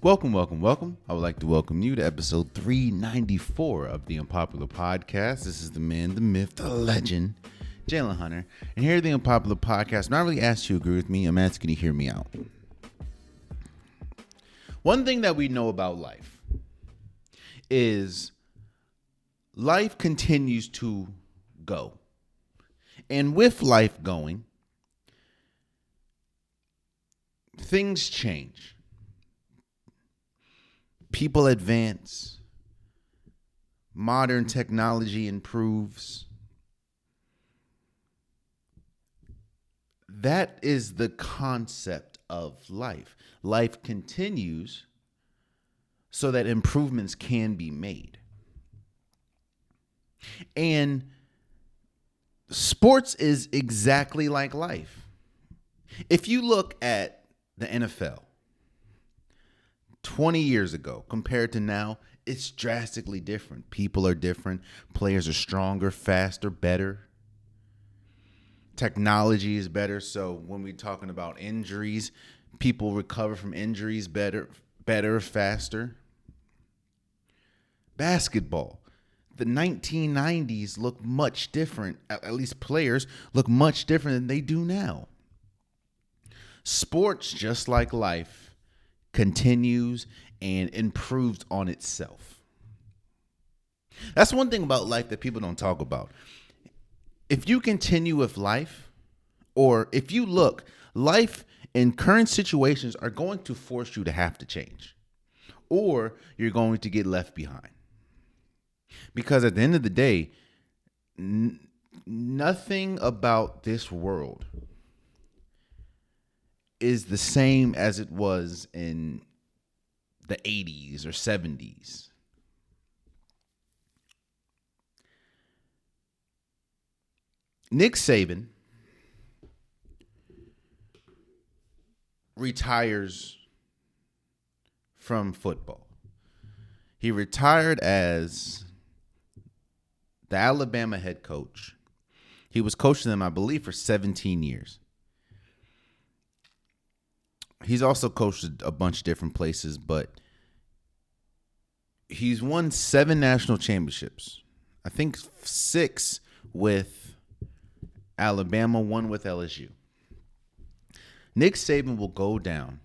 Welcome. I would like to welcome you to episode 394 of the Unpopular Podcast. This is the man, the myth, the legend, Jalen Hunter. And here at the Unpopular Podcast, I'm not really asking you to agree with me. I'm asking you to hear me out. One thing that we know about life is life continues to go. And with life going, things change. People advance. Modern technology improves. That is the concept of life. Life continues so that improvements can be made. And sports is exactly like life. If you look at the NFL, 20 years ago compared to now, it's drastically different. People are different. Players are stronger, faster, better. Technology is better. So when we're talking about injuries, people recover from injuries better, faster. Basketball. The 1990s look much different. At least players look much different than they do now. Sports, just like life, continues and improves on itself. That's one thing about life that people don't talk about. If you continue with life, or if you look, life and current situations are going to force you to have to change, or you're going to get left behind. Because at the end of the day, nothing about this world is the same as it was in the 80s or 70s. Nick Saban retires from football. He retired as the Alabama head coach. He was coaching them, I believe, for 17 years. He's also coached a bunch of different places, but he's won 7 national championships. I think 6 with Alabama, 1 with LSU. Nick Saban will go down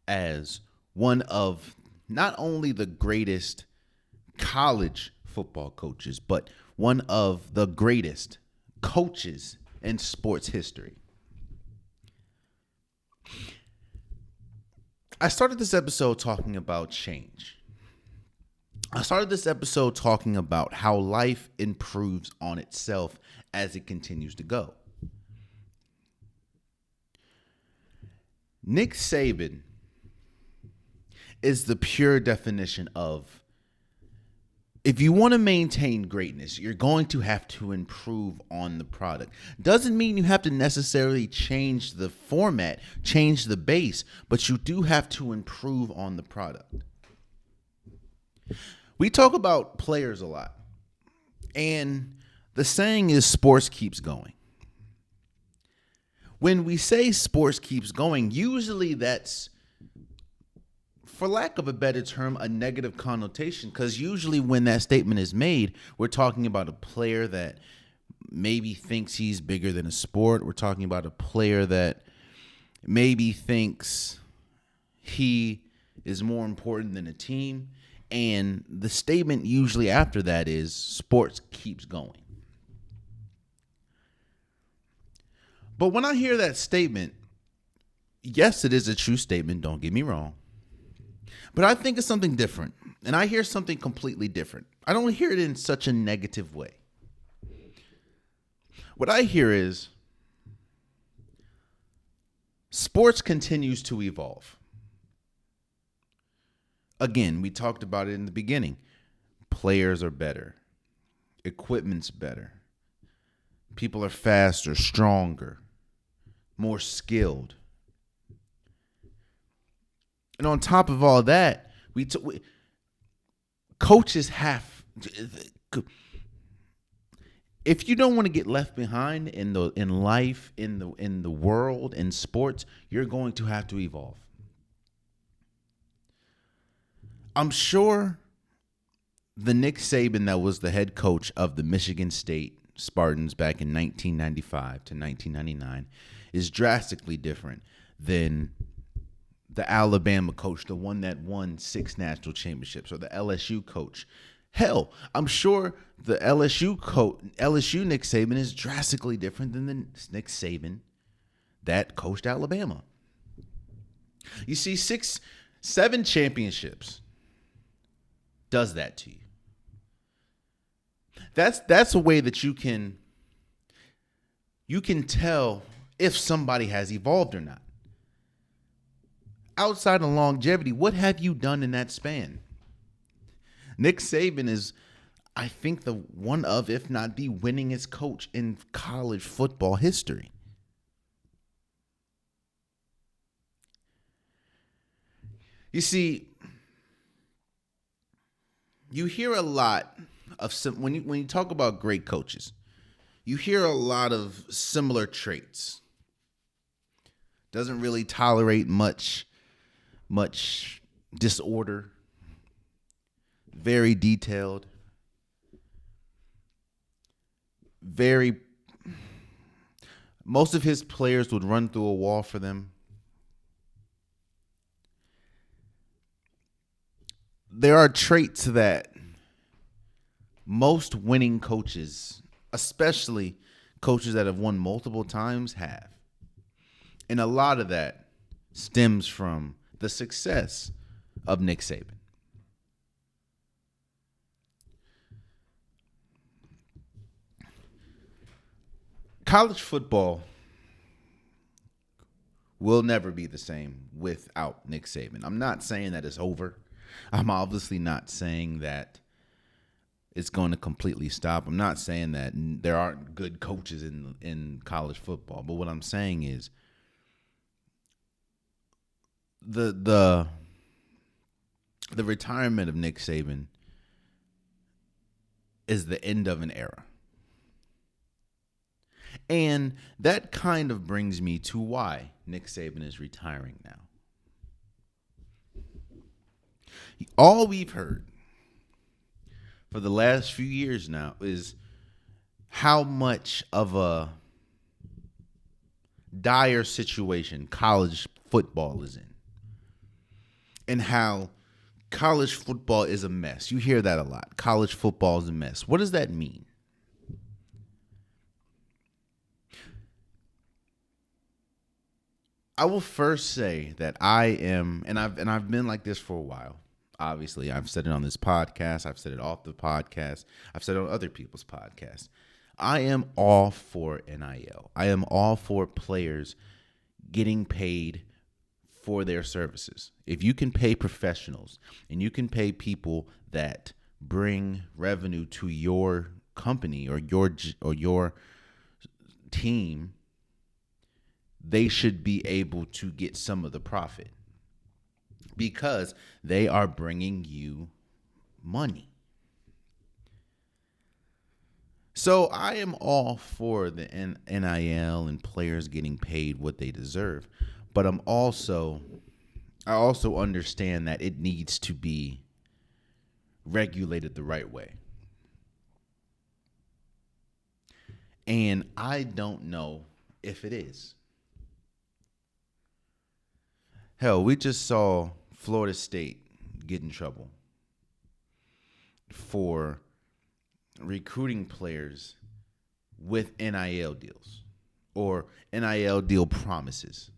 as one of not only the greatest college football coaches, but one of the greatest coaches in sports history. I started this episode talking about change. I started this episode talking about how life improves on itself as it continues to go. Nick Saban is the pure definition of, if you want to maintain greatness, you're going to have to improve on the product. Doesn't mean you have to necessarily change the format, change the base, but you do have to improve on the product. We talk about players a lot, and the saying is sports keeps going. When we say sports keeps going, usually that's, for lack of a better term, a negative connotation, because usually when that statement is made, we're talking about a player that maybe thinks he's bigger than a sport. We're talking about a player that maybe thinks he is more important than a team. And the statement usually after that is sports keeps going. But when I hear that statement, yes, it is a true statement. Don't get me wrong. But I think it's something different, and I hear something completely different. I don't hear it in such a negative way. What I hear is sports continues to evolve. Again, we talked about it in the beginning. Players are better. Equipment's better. People are faster, stronger, more skilled. And on top of all that, coaches have. If you don't want to get left behind in life, in the world, in sports, you're going to have to evolve. I'm sure the Nick Saban that was the head coach of the Michigan State Spartans back in 1995 to 1999 is drastically different than the Alabama coach, the one that won 6 national championships, or the LSU coach. Hell, I'm sure the LSU Nick Saban is drastically different than the Nick Saban that coached Alabama. You see, 7 championships does that to you. That's a way that you can tell if somebody has evolved or not. Outside of longevity, what have you done in that span? Nick Saban is, I think, the one of, if not the winningest coach in college football history. You see, you hear a lot of when you talk about great coaches, you hear a lot of similar traits. Doesn't really tolerate much disorder. Very detailed. Most of his players would run through a wall for them. There are traits that most winning coaches, especially coaches that have won multiple times, have. And a lot of that stems from the success of Nick Saban. College football will never be the same without Nick Saban. I'm not saying that it's over. I'm obviously not saying that it's going to completely stop. I'm not saying that there aren't good coaches in college football. But what I'm saying is the retirement of Nick Saban is the end of an era. And that kind of brings me to why Nick Saban is retiring now. All we've heard for the last few years now is how much of a dire situation college football is in, and how college football is a mess. You hear that a lot. College football is a mess. What does that mean? I will first say that I am, and I've been like this for a while. Obviously, I've said it on this podcast. I've said it off the podcast. I've said it on other people's podcasts. I am all for NIL. I am all for players getting paid for their services. If you can pay professionals and you can pay people that bring revenue to your company or your team, they should be able to get some of the profit because they are bringing you money. So I am all for the NIL and players getting paid what they deserve, but I also understand that it needs to be regulated the right way. And I don't know if it is. Hell, we just saw Florida State get in trouble for recruiting players with NIL deals or NIL deal promises.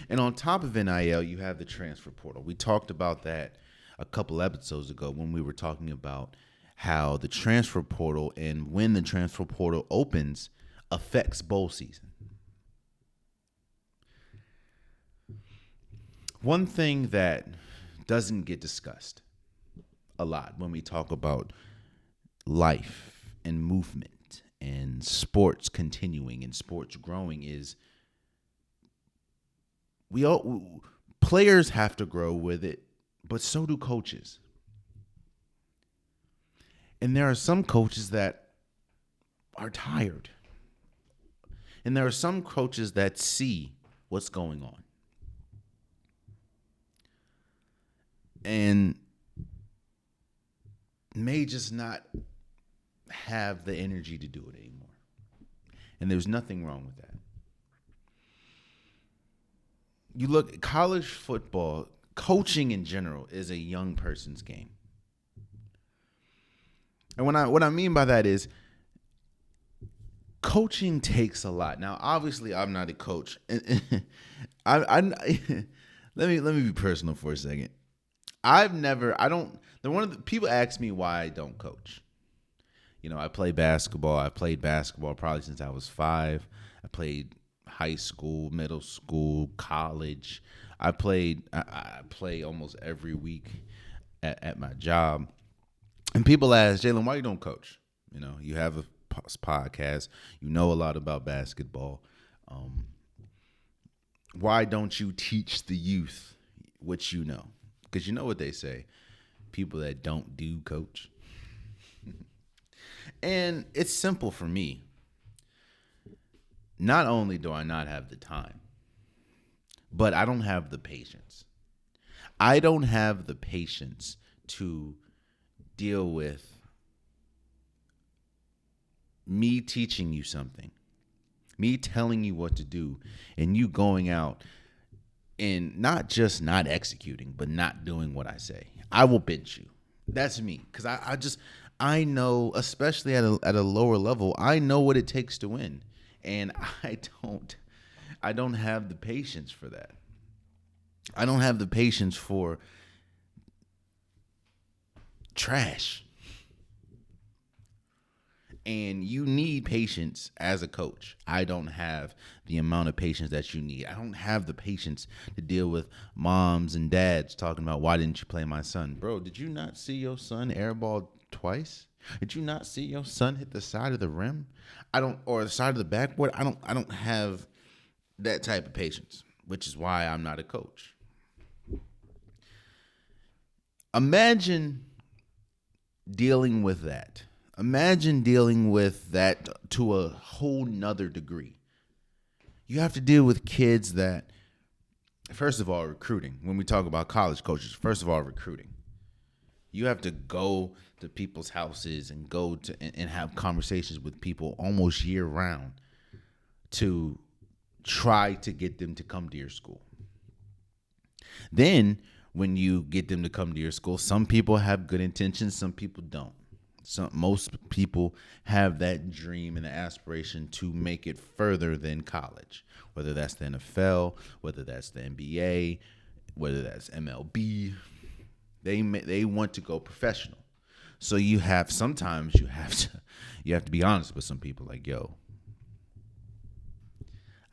And on top of NIL, you have the transfer portal. We talked about that a couple episodes ago when we were talking about how the transfer portal and when the transfer portal opens affects bowl season. One thing that doesn't get discussed a lot when we talk about life and movement and sports continuing and sports growing is players have to grow with it, but so do coaches. And there are some coaches that are tired. And there are some coaches that see what's going on. and may just not have the energy to do it anymore. And there's nothing wrong with that. You look at college football, coaching in general is a young person's game. And what I mean by that is coaching takes a lot. Now, obviously, I'm not a coach. Let me be personal for a second. People ask me why I don't coach. You know, I play basketball. I played basketball probably since I was 5. I played high school, middle school, college. I play almost every week at my job. And people ask, Jalen, why you don't coach? You know, you have a podcast. You know a lot about basketball. Why don't you teach the youth what you know? Because you know what they say. People that don't do coach. And it's simple for me. Not only do I not have the time, but I don't have the patience. I don't have the patience to deal with me teaching you something, me telling you what to do, and you going out and not just not executing, but not doing what I say. I will bench you. That's me. Because I know, especially at a lower level, I know what it takes to win. And I don't have the patience for that. I don't have the patience for trash. And you need patience as a coach. I don't have the amount of patience that you need. I don't have the patience to deal with moms and dads talking about, why didn't you play my son? Bro, did you not see your son airball twice? Did you not see your son hit the side of the rim? Or the side of the backboard. I don't have that type of patience, which is why I'm not a coach. Imagine dealing with that. Imagine dealing with that to a whole nother degree. You have to deal with kids that, first of all, recruiting. When we talk about college coaches, first of all, recruiting. You have to go to people's houses and go to and have conversations with people almost year round to try to get them to come to your school. Then when you get them to come to your school, some people have good intentions, some people don't. Most people have that dream and the aspiration to make it further than college, whether that's the NFL, whether that's the NBA, whether that's MLB. They want to go professional. So sometimes you have to be honest with some people, like, yo,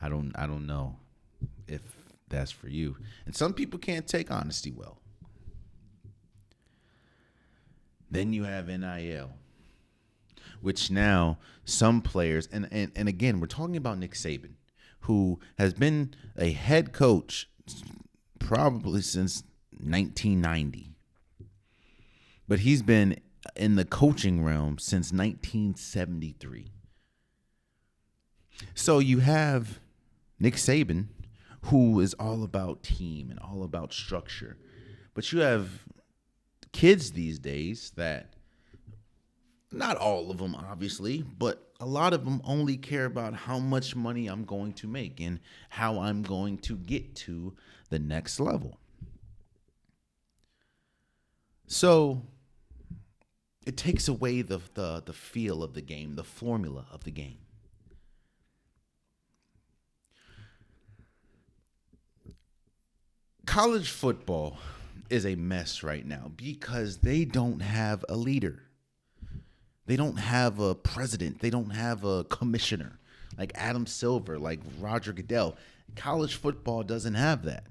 I don't know if that's for you. And some people can't take honesty well. Then you have NIL, which now some players, and again, we're talking about Nick Saban, who has been a head coach probably since 1990. But he's been in the coaching realm since 1973. So you have Nick Saban, who is all about team and all about structure. But you have kids these days that, not all of them obviously, but a lot of them only care about how much money I'm going to make and how I'm going to get to the next level. So it takes away the feel of the game, the formula of the game. College football is a mess right now because they don't have a leader. They don't have a president. They don't have a commissioner like Adam Silver, like Roger Goodell. College football doesn't have that.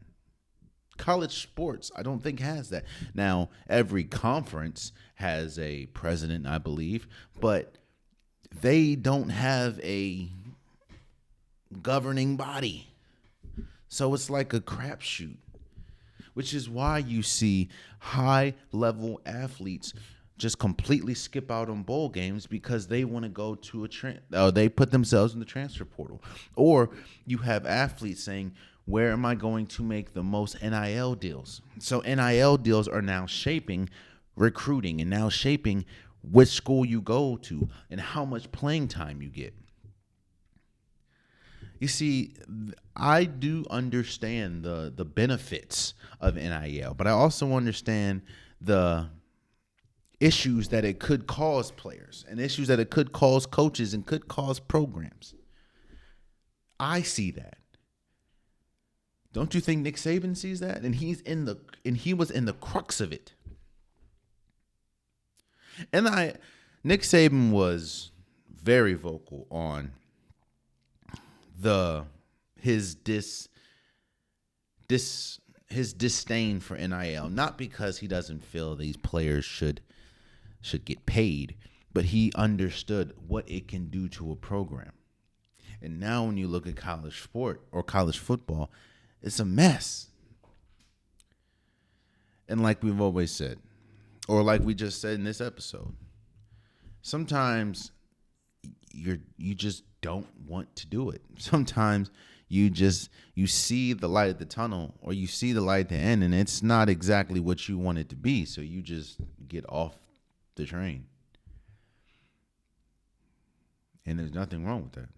College sports, I don't think, has that. Now, every conference has a president, I believe, but they don't have a governing body. So it's like a crapshoot, which is why you see high-level athletes just completely skip out on bowl games because they want to go to they put themselves in the transfer portal. Or you have athletes saying, Where am I going to make the most NIL deals? So NIL deals are now shaping recruiting and now shaping which school you go to and how much playing time you get. You see, I do understand the benefits of NIL, but I also understand the issues that it could cause players and issues that it could cause coaches and could cause programs. I see that. Don't you think Nick Saban sees that? And he was in the crux of it. And Nick Saban was very vocal on his disdain for NIL, not because he doesn't feel these players should get paid, but he understood what it can do to a program. And now when you look at college sport or college football, it's a mess. And like we've always said, or like we just said in this episode, sometimes you just don't want to do it. Sometimes you see the light at the tunnel, or you see the light at the end, and it's not exactly what you want it to be. So you just get off the train. And there's nothing wrong with that.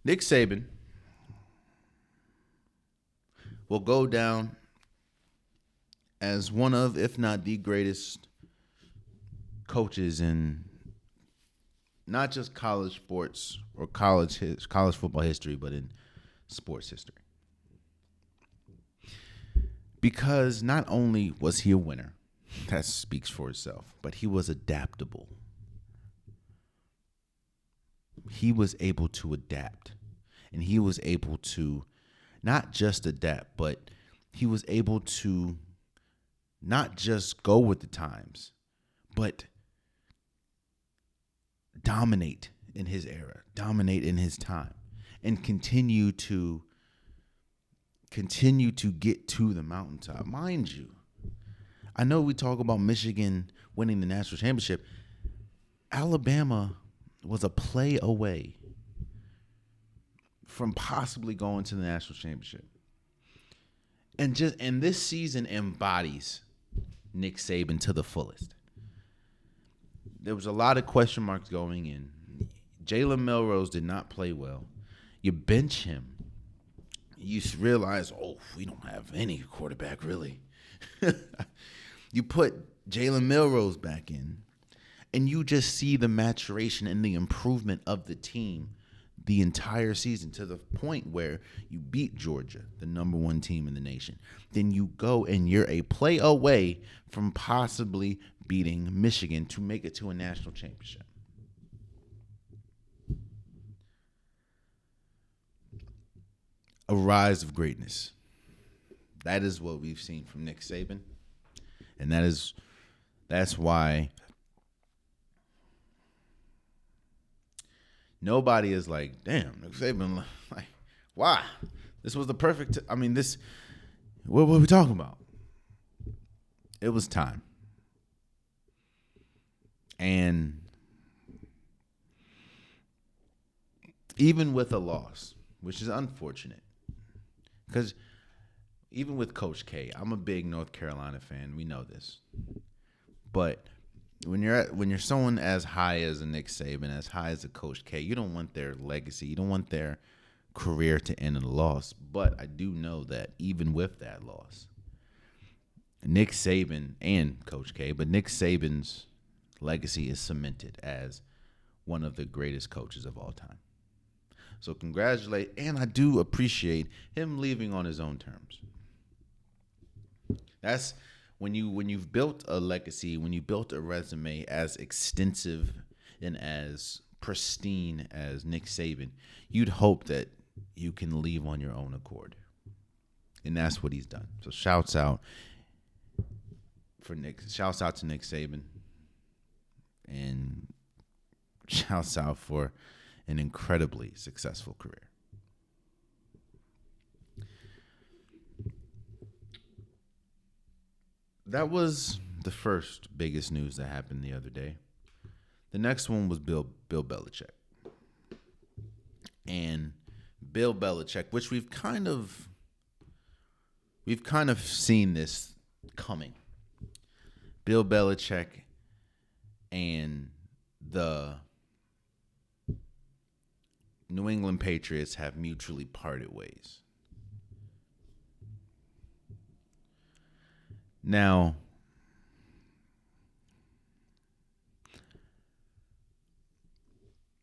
Nick Saban will go down as one of, if not the greatest coaches in not just college sports or college football history, but in sports history. Because not only was he a winner, that speaks for itself, but he was adaptable. He was able to adapt, and he was able to not just adapt, but he was able to not just go with the times, but dominate in his era, dominate in his time, and continue to get to the mountaintop. Mind you, I know we talk about Michigan winning the national championship. Alabama was a play away from possibly going to the national championship. And this season embodies Nick Saban to the fullest. There was a lot of question marks going in. Jalen Milroe did not play well. You bench him. You realize, we don't have any quarterback really. You put Jalen Milroe back in, and you just see the maturation and the improvement of the team the entire season, to the point where you beat Georgia, the number one team in the nation. Then you go and you're a play away from possibly beating Michigan to make it to a national championship. A rise of greatness. That is what we've seen from Nick Saban. And that's why nobody is like, damn, Nick Saban, like, why? This was the perfect, what were we talking about? It was time. And even with a loss, which is unfortunate, because even with Coach K, I'm a big North Carolina fan. We know this. But when you're someone as high as a Nick Saban, as high as a Coach K, you don't want their legacy, you don't want their career to end in a loss. But I do know that even with that loss, Nick Saban and Coach K, but Nick Saban's legacy is cemented as one of the greatest coaches of all time. So congratulate, and I do appreciate him leaving on his own terms. That's when you've built a legacy, when you built a resume as extensive and as pristine as Nick Saban, you'd hope that you can leave on your own accord. And that's what he's done. So shouts out to Nick Saban, and shouts out for an incredibly successful career. That was the first biggest news that happened the other day. The next one was Bill Belichick. And Bill Belichick, which we've kind of seen this coming. Bill Belichick and the New England Patriots have mutually parted ways. Now,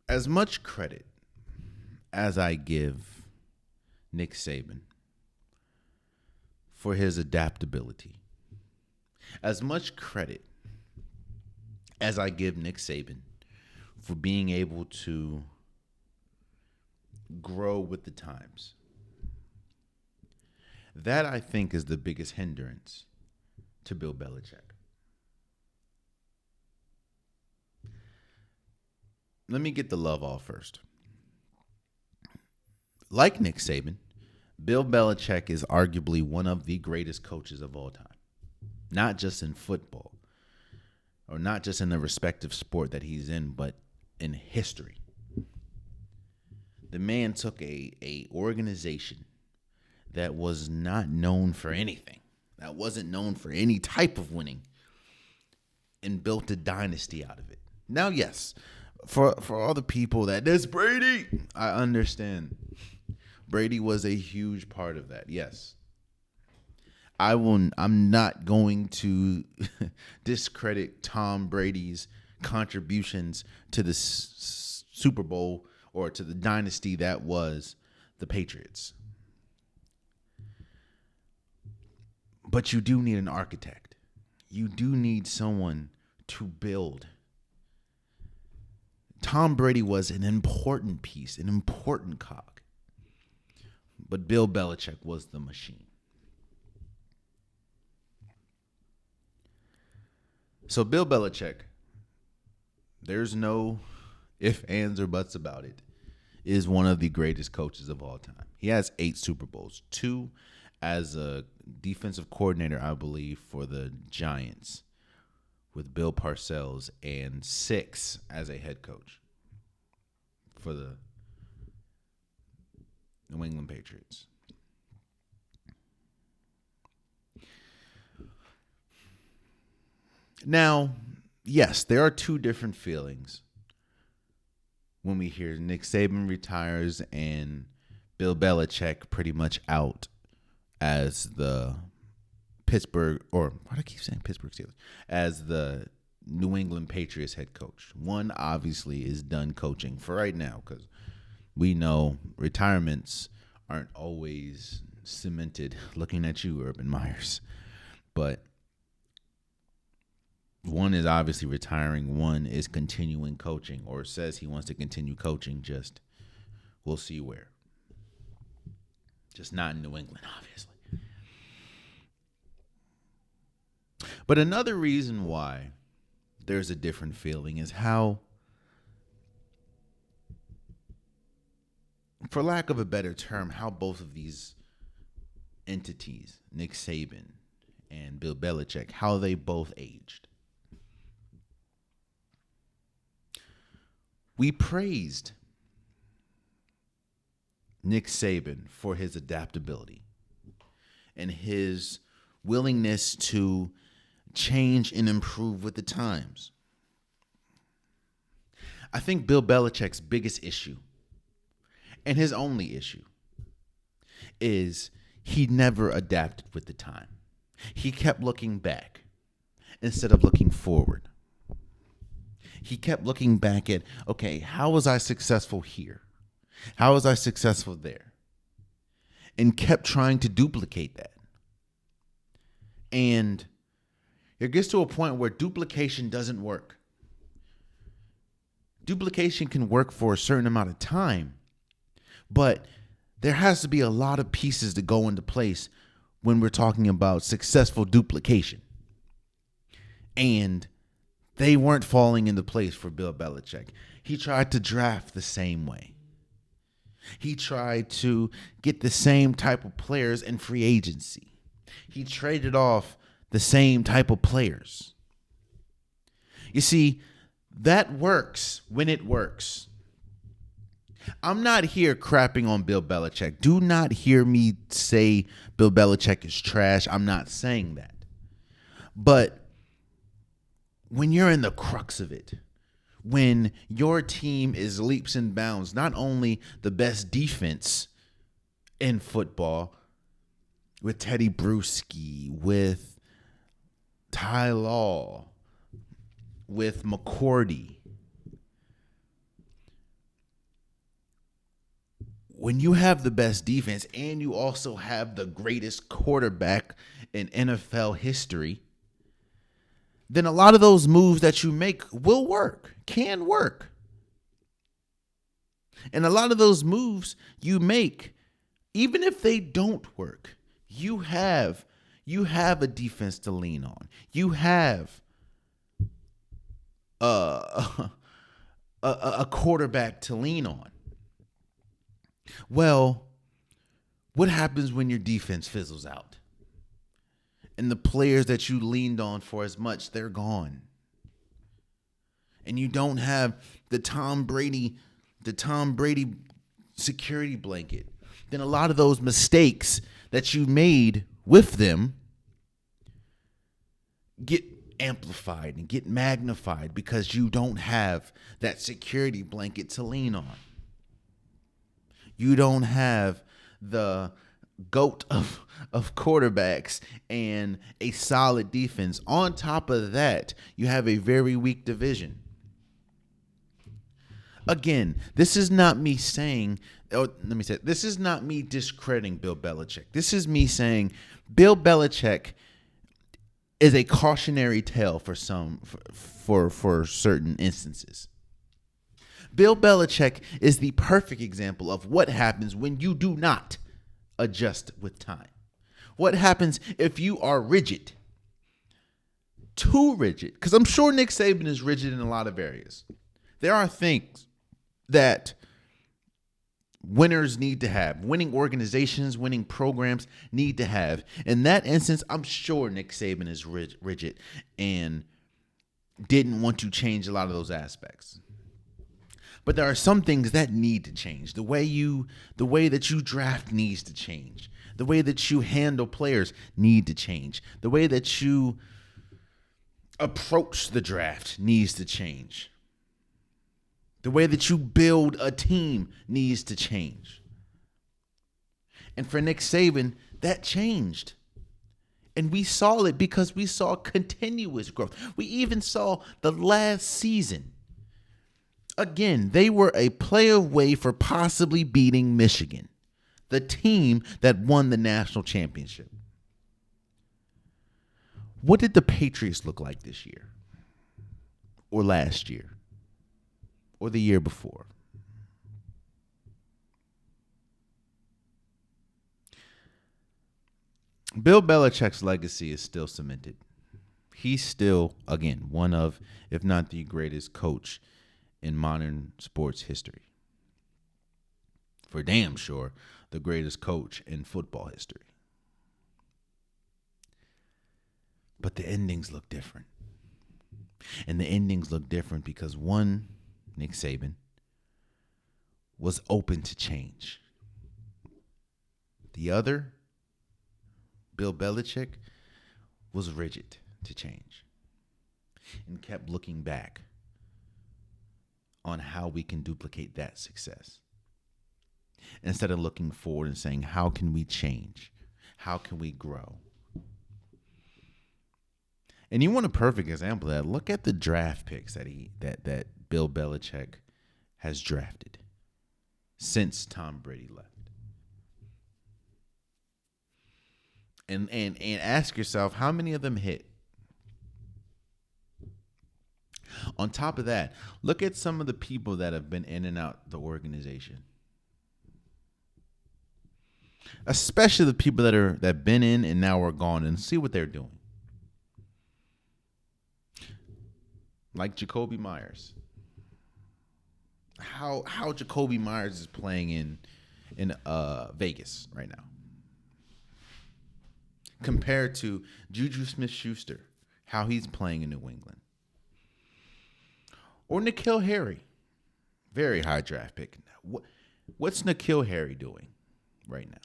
as much credit as I give Nick Saban for his adaptability, as much credit as I give Nick Saban for being able to grow with the times, that I think is the biggest hindrance to Bill Belichick. Let me get the love off first. Like Nick Saban, Bill Belichick is arguably one of the greatest coaches of all time. Not just in football, or not just in the respective sport that he's in, but in history. The man took a organization that was not known for anything, that wasn't known for any type of winning, and built a dynasty out of it. Now, yes, for all the people that this Brady, I understand. Brady was a huge part of that. Yes. I'm not going to discredit Tom Brady's contributions to the Super Bowl or to the dynasty that was the Patriots. But you do need an architect. You do need someone to build. Tom Brady was an important piece, an important cog. But Bill Belichick was the machine. So Bill Belichick, there's no ifs, ands, or buts about it, is one of the greatest coaches of all time. He has 8 Super Bowls, 2 as a defensive coordinator, I believe, for the Giants with Bill Parcells, and 6 as a head coach for the New England Patriots. Now, yes, there are 2 different feelings when we hear Nick Saban retires and Bill Belichick pretty much out as the Pittsburgh, or why do I keep saying Pittsburgh Steelers, as the New England Patriots head coach. One obviously is done coaching for right now, because we know retirements aren't always cemented. Looking at you, Urban Myers. But one is obviously retiring. One is continuing coaching, or says he wants to continue coaching. Just we'll see where. Just not in New England, obviously. But another reason why there's a different feeling is how, for lack of a better term, how both of these entities, Nick Saban and Bill Belichick, how they both aged. We praised Nick Saban for his adaptability and his willingness to change and improve with the times. I think Bill Belichick's biggest issue, and his only issue, is he never adapted with the time. He kept looking back instead of looking forward. He kept looking back at, okay, how was I successful here? How was I successful there? And kept trying to duplicate that. And it gets to a point where duplication doesn't work. Duplication can work for a certain amount of time, but there has to be a lot of pieces to go into place when we're talking about successful duplication. And they weren't falling into place for Bill Belichick. He tried to draft the same way. He tried to get the same type of players in free agency. He traded off the same type of players. You see, that works when it works. I'm not here crapping on Bill Belichick. Do not hear me say Bill Belichick is trash. I'm not saying that. But when you're in the crux of it, when your team is leaps and bounds, not only the best defense in football with Teddy Bruschi, with Ty Law, with McCourty, when you have the best defense and you also have the greatest quarterback in NFL history, then a lot of those moves that you make will work, can work. And a lot of those moves you make, even if they don't work, you have a defense to lean on. You have a quarterback to lean on. Well, what happens when your defense fizzles out? And the players that you leaned on for as much, they're gone. And you don't have the Tom Brady security blanket. Then a lot of those mistakes that you made with them get amplified and get magnified because you don't have that security blanket to lean on. You don't have the GOAT of quarterbacks and a solid defense. On top of that, you have a very weak division. Again, this is not me saying, this is not me discrediting Bill Belichick. This is me saying Bill Belichick is a cautionary tale for certain instances. Bill Belichick is the perfect example of what happens when you do not adjust with time. What happens if you are rigid? Too rigid. Because I'm sure Nick Saban is rigid in a lot of areas. There are things that winners need to have. Winning organizations, winning programs need to have. In that instance, I'm sure Nick Saban is rigid and didn't want to change a lot of those aspects. But there are some things that need to change. The way that you draft needs to change. The way that you handle players need to change. The way that you approach the draft needs to change. The way that you build a team needs to change. And for Nick Saban, that changed. And we saw it because we saw continuous growth. We even saw the last season. Again, they were a play away for possibly beating Michigan, the team that won the national championship. What did the Patriots look like this year? Or last year? Or the year before? Bill Belichick's legacy is still cemented. He's still, again, one of, if not the greatest coach in modern sports history. For damn sure, the greatest coach in football history. But the endings look different. And the endings look different because one, Nick Saban, was open to change. The other, Bill Belichick, was rigid to change and kept looking back on how we can duplicate that success instead of looking forward and saying, how can we change? How can we grow? And you want a perfect example of that. Look at the draft picks that Bill Belichick has drafted since Tom Brady left. And ask yourself, how many of them hit? On top of that, look at some of the people that have been in and out the organization. Especially the people that have been in and now are gone, and see what they're doing. Like Jacoby Myers. How Jacoby Myers is playing in Vegas right now. Compared to Juju Smith-Schuster, how he's playing in New England. Or N'Keal Harry, Very high draft pick. What's N'Keal Harry doing right now?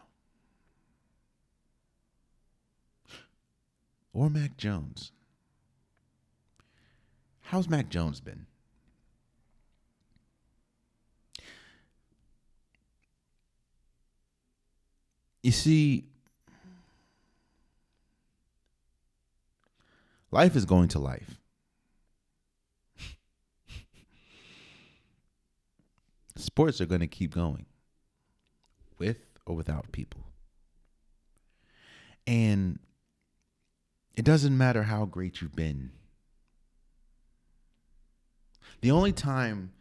Or Mac Jones? How's Mac Jones been? You see, life is going to life. Sports are going to keep going with or without people. And it doesn't matter how great you've been. The only time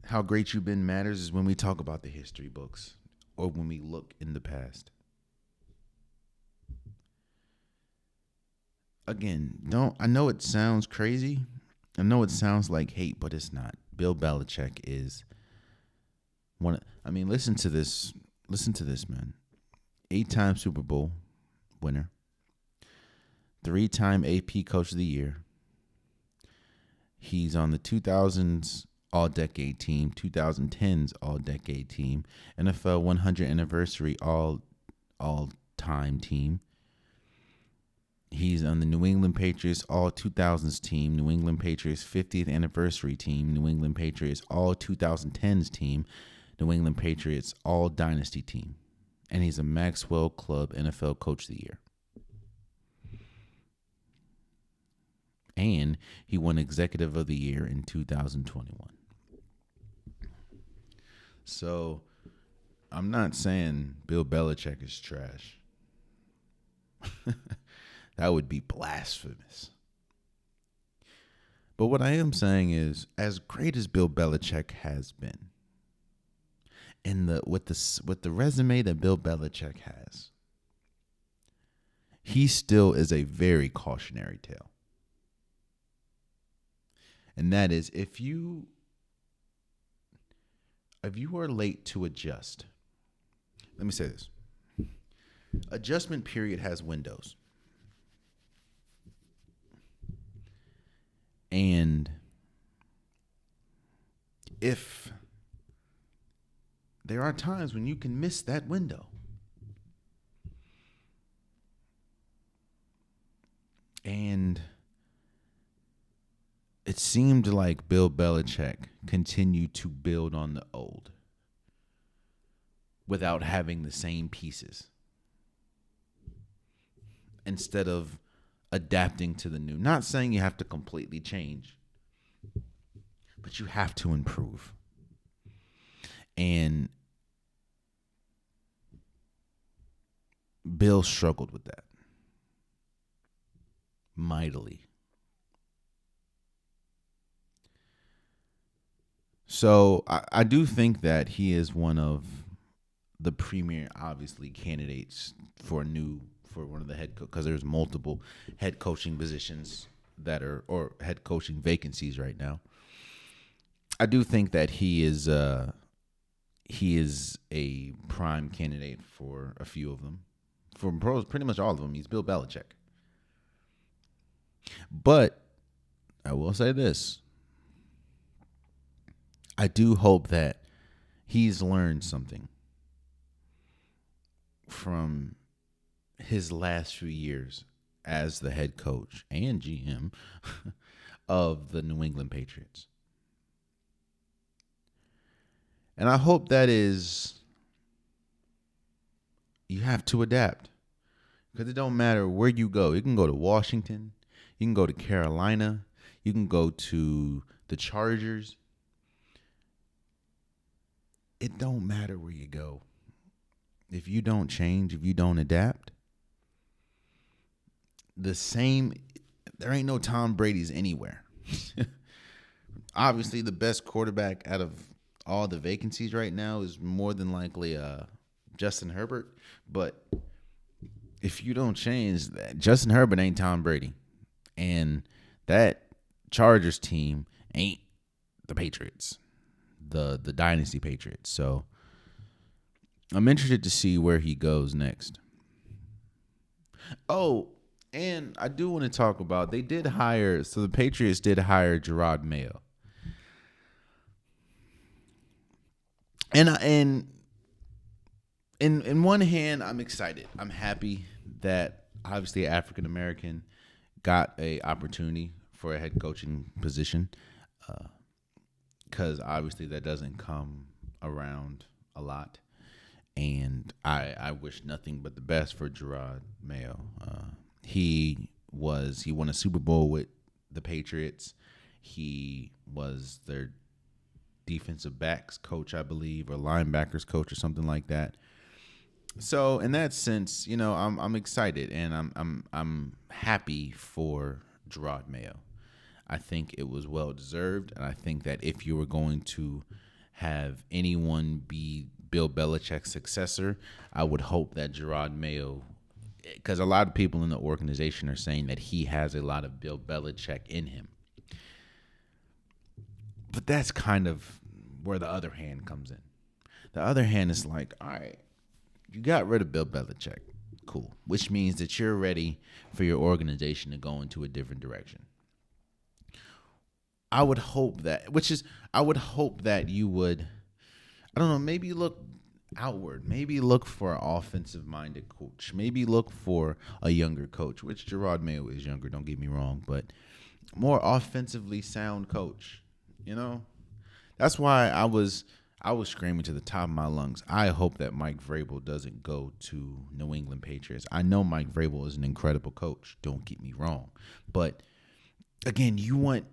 how great you've been matters is when we talk about the history books or when we look in the past. Again, I know it sounds crazy. I know it sounds like hate, but it's not. Bill Belichick is listen to this. Listen to this, man. 8-time Super Bowl winner. 3-time AP Coach of the Year. He's on the 2000s All-Decade Team, 2010s All-Decade Team, NFL 100 Anniversary All-Time Team. He's on the New England Patriots All-2000s Team, New England Patriots 50th Anniversary Team, New England Patriots All-2010s Team, New England Patriots All-Dynasty Team. And he's a Maxwell Club NFL Coach of the Year. And he won Executive of the Year in 2021. So I'm not saying Bill Belichick is trash. That would be blasphemous. But what I am saying is, as great as Bill Belichick has been, and with the resume that Bill Belichick has, he still is a very cautionary tale. And that is, if you are late to adjust, let me say this. Adjustment period has windows. And if there are times when you can miss that window, and it seemed like Bill Belichick continued to build on the old without having the same pieces, instead of adapting to the new. Not saying you have to completely change, but you have to improve. And Bill struggled with that mightily. So I do think that he is one of the premier, obviously, candidates for one of the head coach, because there's multiple head coaching positions or head coaching vacancies right now. I do think that he is a prime candidate for a few of them, for pretty much all of them. He's Bill Belichick. But I will say this. I do hope that he's learned something from his last few years as the head coach and GM of the New England Patriots. And I hope that is, you have to adapt, because it don't matter where you go. You can go to Washington, you can go to Carolina, you can go to the Chargers. It don't matter where you go. If you don't change, if you don't adapt, there ain't no Tom Brady's anywhere. Obviously, the best quarterback out of all the vacancies right now is more than likely Justin Herbert. But if you don't change, Justin Herbert ain't Tom Brady. And that Chargers team ain't the Patriots, the Dynasty Patriots. So I'm interested to see where he goes next. Oh, and I do want to talk about, the Patriots did hire Gerard Mayo. And in one hand, I'm excited. I'm happy that obviously African American got a opportunity for a head coaching position, because obviously that doesn't come around a lot. And I wish nothing but the best for Gerard Mayo. He won a Super Bowl with the Patriots. He was their defensive backs coach, I believe, or linebackers coach, or something like that. So in that sense, I'm excited, and I'm happy for Gerard Mayo. I think it was well deserved, and I think that if you were going to have anyone be Bill Belichick's successor, I would hope that Gerard Mayo, because a lot of people in the organization are saying that he has a lot of Bill Belichick in him. But that's kind of where the other hand comes in. The other hand is like, all right, you got rid of Bill Belichick. Cool. Which means that you're ready for your organization to go into a different direction. I would hope that you would, I don't know, maybe look outward. Maybe look for an offensive-minded coach. Maybe look for a younger coach, which Gerard Mayo is younger, don't get me wrong, but more offensively sound coach. That's why I was screaming to the top of my lungs. I hope that Mike Vrabel doesn't go to New England Patriots. I know Mike Vrabel is an incredible coach. Don't get me wrong, but again, you want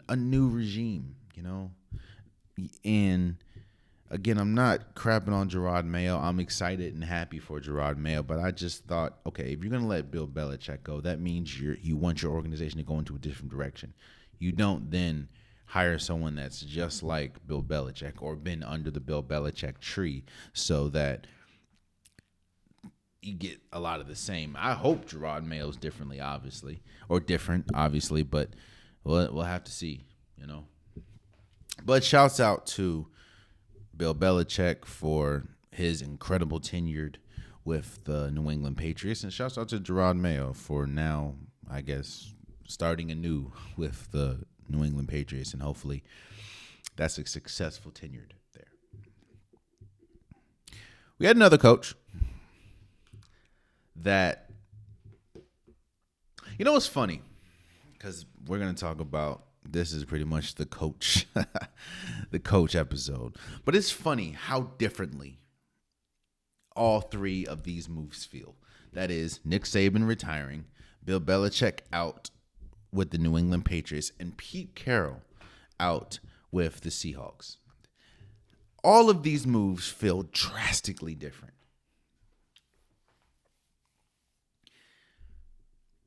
a new regime, and again, I'm not crapping on Gerard Mayo. I'm excited and happy for Gerard Mayo, but I just thought, okay, if you're going to let Bill Belichick go, that means you want your organization to go into a different direction. You don't then hire someone that's just like Bill Belichick or been under the Bill Belichick tree so that you get a lot of the same. I hope Gerard Mayo's different, obviously, but we'll have to see, But shouts out to Bill Belichick for his incredible tenure with the New England Patriots, and shouts out to Gerard Mayo for now, I guess, starting anew with the New England Patriots, and hopefully that's a successful tenure there. We had another coach that, it's funny, because we're going to talk about, this is pretty much the coach episode, but it's funny how differently all three of these moves feel. That is Nick Saban retiring, Bill Belichick out with the New England Patriots, and Pete Carroll out with the Seahawks. All of these moves feel drastically different.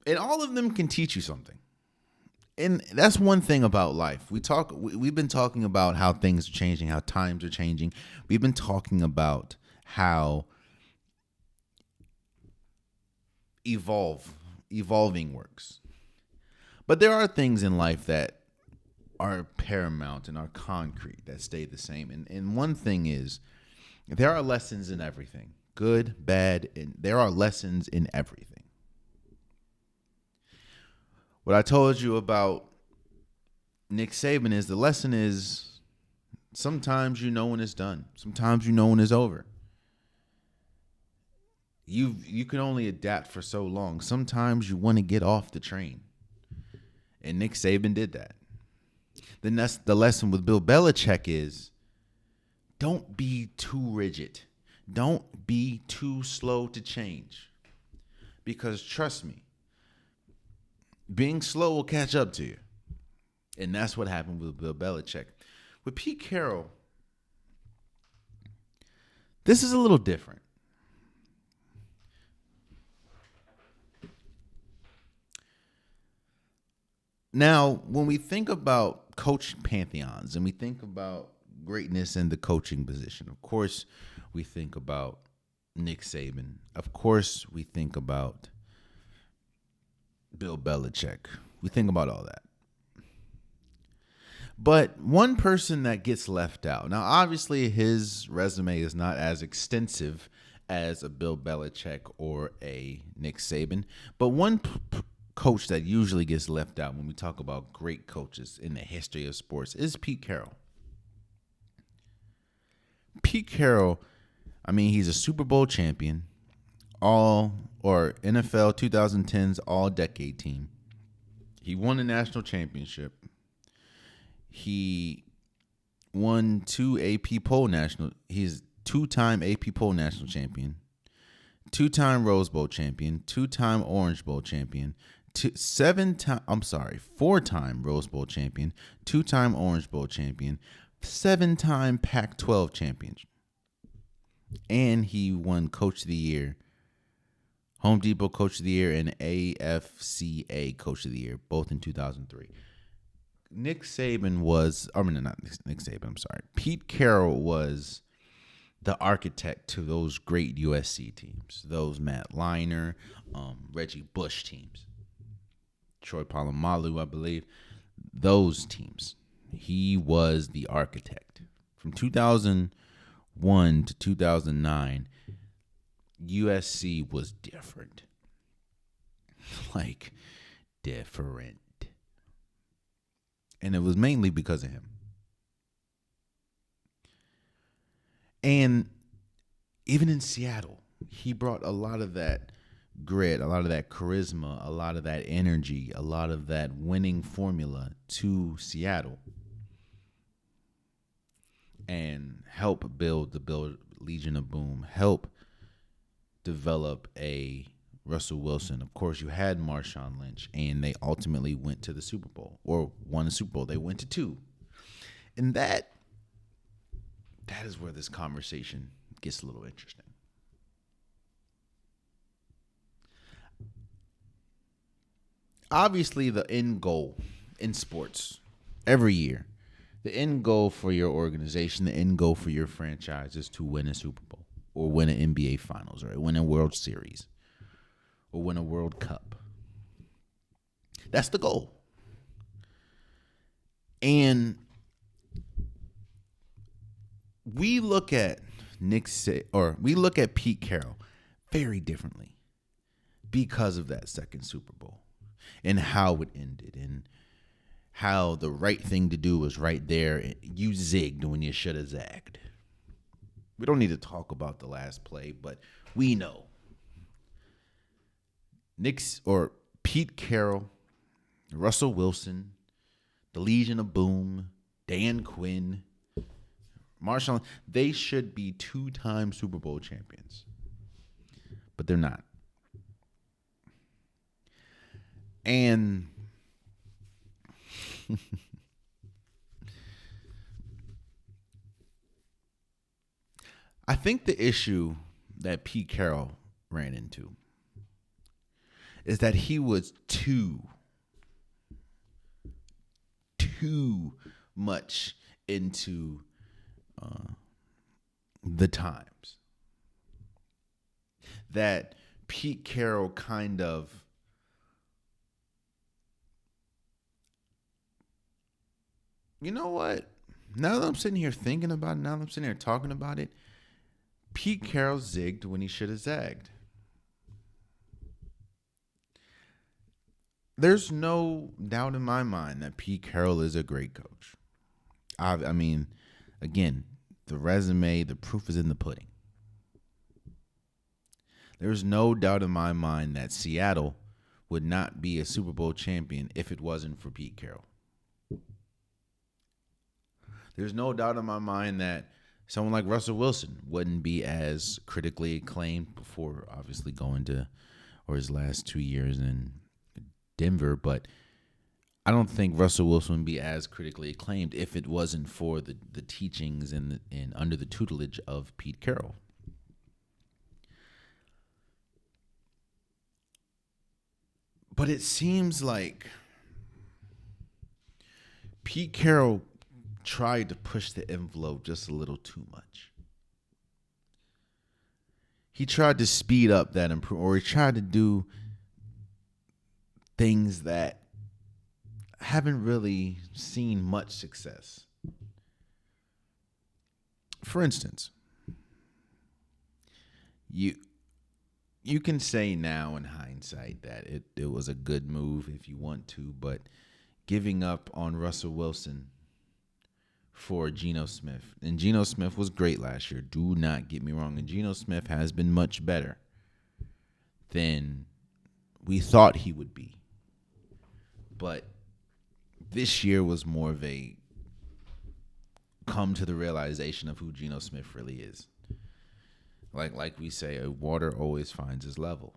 And all of them can teach you something. And that's one thing about life. We've been talking about how things are changing, how times are changing. We've been talking about how evolving works. But there are things in life that are paramount and are concrete, that stay the same. And one thing is, there are lessons in everything. Good, bad, and there are lessons in everything. What I told you about Nick Saban is, the lesson is, sometimes you know when it's done. Sometimes you know when it's over. You can only adapt for so long. Sometimes you want to get off the train. And Nick Saban did that. Then that's the lesson with Bill Belichick is, don't be too rigid. Don't be too slow to change. Because trust me, being slow will catch up to you. And that's what happened with Bill Belichick. With Pete Carroll, this is a little different. Now, when we think about coach pantheons and we think about greatness in the coaching position, of course, we think about Nick Saban. Of course, we think about Bill Belichick. We think about all that. But one person that gets left out. Now, obviously, his resume is not as extensive as a Bill Belichick or a Nick Saban. But one coach that usually gets left out when we talk about great coaches in the history of sports is Pete Carroll. Pete Carroll, I mean, he's a Super Bowl champion, NFL 2010's all-decade team. He won a national championship. He won he's two-time AP Poll national champion, two-time Rose Bowl champion, two-time Orange Bowl champion, four-time Rose Bowl champion, two-time Orange Bowl champion, seven-time Pac-12 champion. And he won Coach of the Year, Home Depot Coach of the Year, and AFCA Coach of the Year, both in 2003. Pete Carroll was the architect to those great USC teams, those Matt Leinart, Reggie Bush teams, Troy Polamalu, I believe, those teams. He was the architect. From 2001 to 2009, USC was different. Like, different. And it was mainly because of him. And even in Seattle, he brought a lot of that grit, a lot of that charisma, a lot of that energy, a lot of that winning formula to Seattle. And help build the Legion of Boom, help develop a Russell Wilson. Of course, you had Marshawn Lynch, and they ultimately went to the Super Bowl, or won the Super Bowl. They went to 2. And that is where this conversation gets a little interesting. Obviously, the end goal in sports every year, the end goal for your organization, the end goal for your franchise is to win a Super Bowl or win an NBA Finals or win a World Series or win a World Cup. That's the goal. And we look at Pete Carroll very differently because of that second Super Bowl and how it ended and how the right thing to do was right there. You zigged when you should have zagged. We don't need to talk about the last play, but we know. Pete Carroll, Russell Wilson, the Legion of Boom, Dan Quinn, Marshawn, they should be 2-time Super Bowl champions. But they're not. And I think the issue that Pete Carroll ran into is that he was too much into the times. That Pete Carroll kind of you know what? Now that I'm sitting here thinking about it, now that I'm sitting here talking about it, Pete Carroll zigged when he should have zagged. There's no doubt in my mind that Pete Carroll is a great coach. I mean, again, the resume, the proof is in the pudding. There's no doubt in my mind that Seattle would not be a Super Bowl champion if it wasn't for Pete Carroll. There's no doubt in my mind that someone like Russell Wilson wouldn't be as critically acclaimed before obviously going to, or his last 2 years in Denver, but I don't think Russell Wilson would be as critically acclaimed if it wasn't for the teachings and under the tutelage of Pete Carroll. But it seems like Pete Carroll tried to push the envelope just a little too much. He tried to speed up that improvement, or he tried to do things that haven't really seen much success. For instance, you can say now in hindsight that it was a good move if you want to, but giving up on Russell Wilson for Geno Smith. And Geno Smith was great last year. Do not get me wrong. And Geno Smith has been much better than we thought he would be. But this year was more of a come to the realization of who Geno Smith really is. Like we say, a water always finds its level.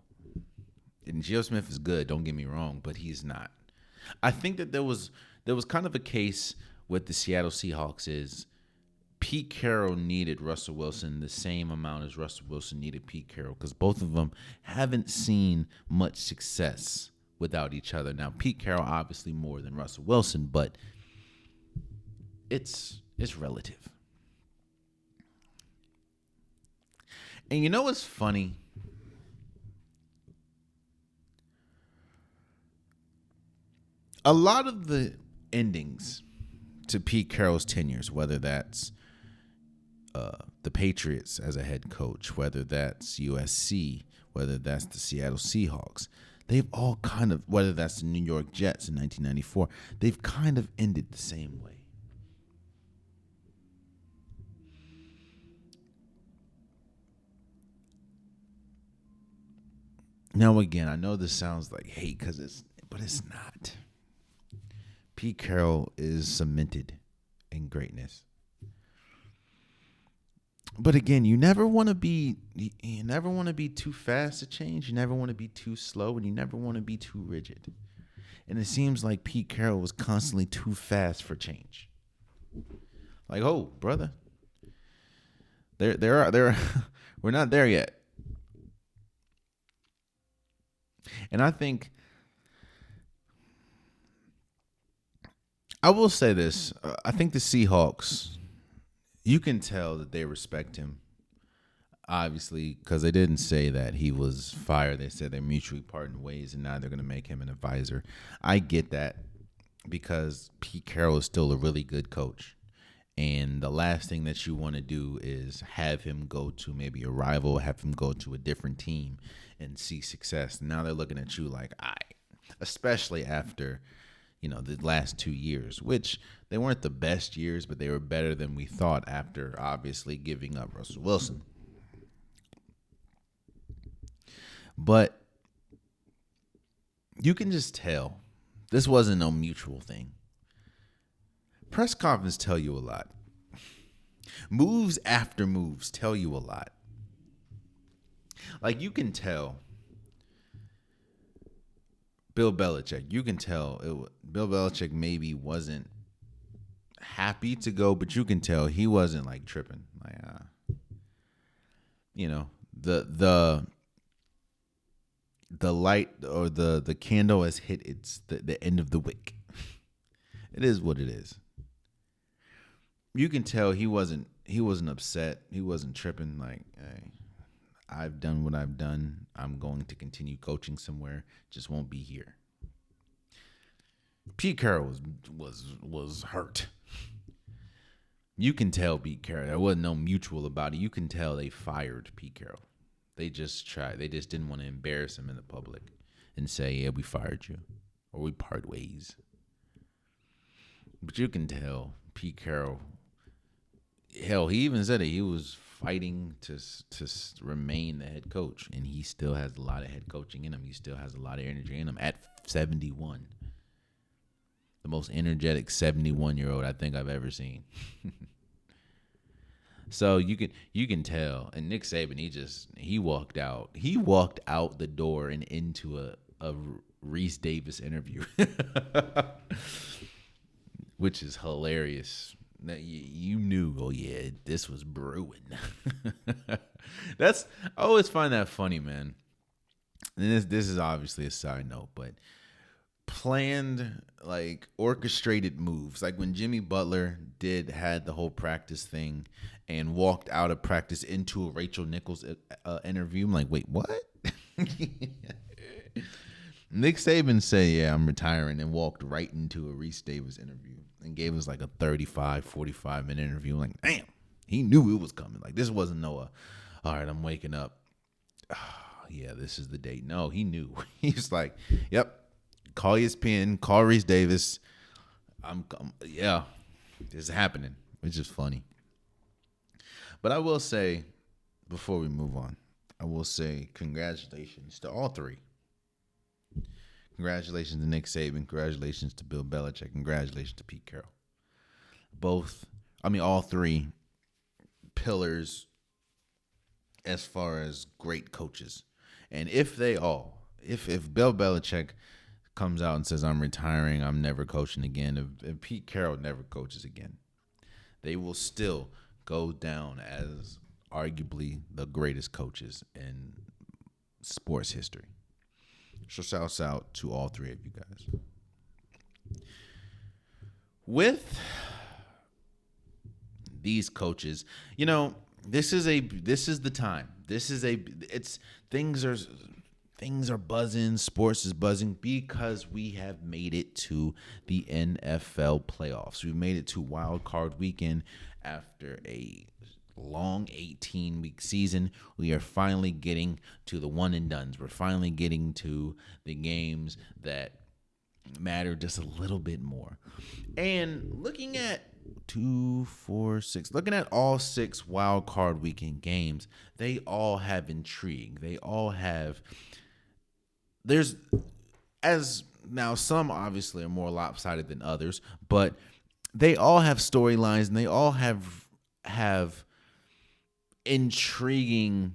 And Geno Smith is good, don't get me wrong, but he's not. I think that there was kind of a case with the Seattle Seahawks is Pete Carroll needed Russell Wilson the same amount as Russell Wilson needed Pete Carroll, because both of them haven't seen much success without each other. Now, Pete Carroll obviously more than Russell Wilson, but it's relative. And you know what's funny? A lot of the endings to Pete Carroll's tenures, whether that's the Patriots as a head coach, whether that's USC, whether that's the Seattle Seahawks, they've all kind of, whether that's the New York Jets in 1994, they've kind of ended the same way. Now, again, I know this sounds like hate but it's not. Pete Carroll is cemented in greatness. But again, you never want to be too fast to change. You never want to be too slow, and you never want to be too rigid. And it seems like Pete Carroll was constantly too fast for change. Like, oh, brother, there, we're not there yet. And I think I will say this. I think the Seahawks, you can tell that they respect him, obviously, because they didn't say that he was fired. They said they're mutually parting ways, and now they're going to make him an advisor. I get that because Pete Carroll is still a really good coach. And the last thing that you want to do is have him go to maybe a rival, have him go to a different team and see success. Now they're looking at you like, especially after, the last 2 years, which they weren't the best years, but they were better than we thought after obviously giving up Russell Wilson. But you can just tell this wasn't no mutual thing. Press conferences tell you a lot. Moves after moves tell you a lot. Like, you can tell Bill Belichick. You can tell Bill Belichick maybe wasn't happy to go, but you can tell he wasn't like tripping. Like, the light or the candle has hit the end of the wick. It is what it is. You can tell he wasn't upset. He wasn't tripping. Like, hey, I've done what I've done. I'm going to continue coaching somewhere. Just won't be here. Pete Carroll was hurt. You can tell Pete Carroll. There wasn't no mutual about it. You can tell they fired Pete Carroll. They just tried. They just didn't want to embarrass him in the public and say, yeah, we fired you or we part ways. But you can tell Pete Carroll, hell, he even said it. He was fighting to remain the head coach, and he still has a lot of head coaching in him. He still has a lot of energy in him at 71. The most energetic 71-year-old I think I've ever seen. So you can tell. And Nick Saban, he walked out. He walked out the door and into a Reese Davis interview, which is hilarious. You knew, oh yeah, this was brewing. I always find that funny, man. And this is obviously a side note, but planned, like, orchestrated moves, like when Jimmy Butler had the whole practice thing and walked out of practice into a Rachel Nichols interview. I'm like, wait, what? Nick Saban said, yeah, I'm retiring, and walked right into a Reese Davis interview and gave us like a 35, 45-minute interview. I'm like, damn, he knew it was coming. Like, this wasn't all right, I'm waking up. Oh, yeah, this is the date. No, he knew. He's like, yep, call ESPN, call Reese Davis. Yeah, this is happening. which is funny. But I will say, before we move on, I will say congratulations to all three. Congratulations to Nick Saban. Congratulations to Bill Belichick. Congratulations to Pete Carroll. All three pillars as far as great coaches. And if Bill Belichick comes out and says, I'm retiring, I'm never coaching again, if Pete Carroll never coaches again, they will still go down as arguably the greatest coaches in sports history. So shouts out to all three of you guys. With these coaches, this is the time. Things are buzzing, sports is buzzing because we have made it to the NFL playoffs. We've made it to wild card weekend after a long 18-week season. We are finally getting to the one and dones. We're finally getting to the games that matter just a little bit more. And looking at looking at all 6 wild card weekend games, they all have intrigue. They all have now some obviously are more lopsided than others, but they all have storylines and they all have intriguing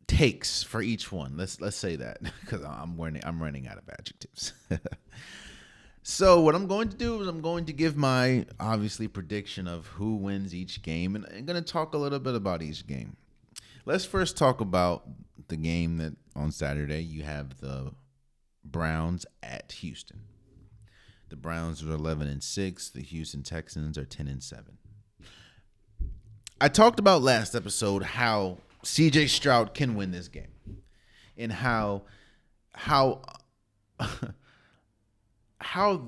takes for each one. Let's say that, because I'm running out of adjectives. So what I'm going to do is I'm going to give my obviously prediction of who wins each game, and I'm going to talk a little bit about each game. Let's first talk about the game that on Saturday you have the Browns at Houston. The Browns are 11-6. The Houston Texans are 10-7. I talked about last episode how C.J. Stroud can win this game, and how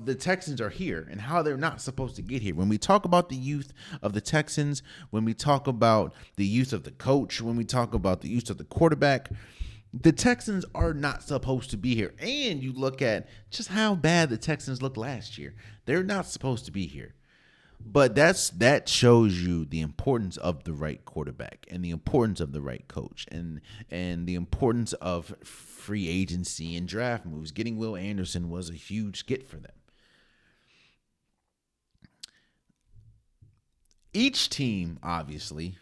the Texans are here and how they're not supposed to get here. When we talk about the youth of the Texans, when we talk about the youth of the coach, when we talk about the youth of the quarterback, the Texans are not supposed to be here. And you look at just how bad the Texans looked last year. They're not supposed to be here. But that shows you the importance of the right quarterback and the importance of the right coach and the importance of free agency and draft moves. Getting Will Anderson was a huge get for them. Each team obviously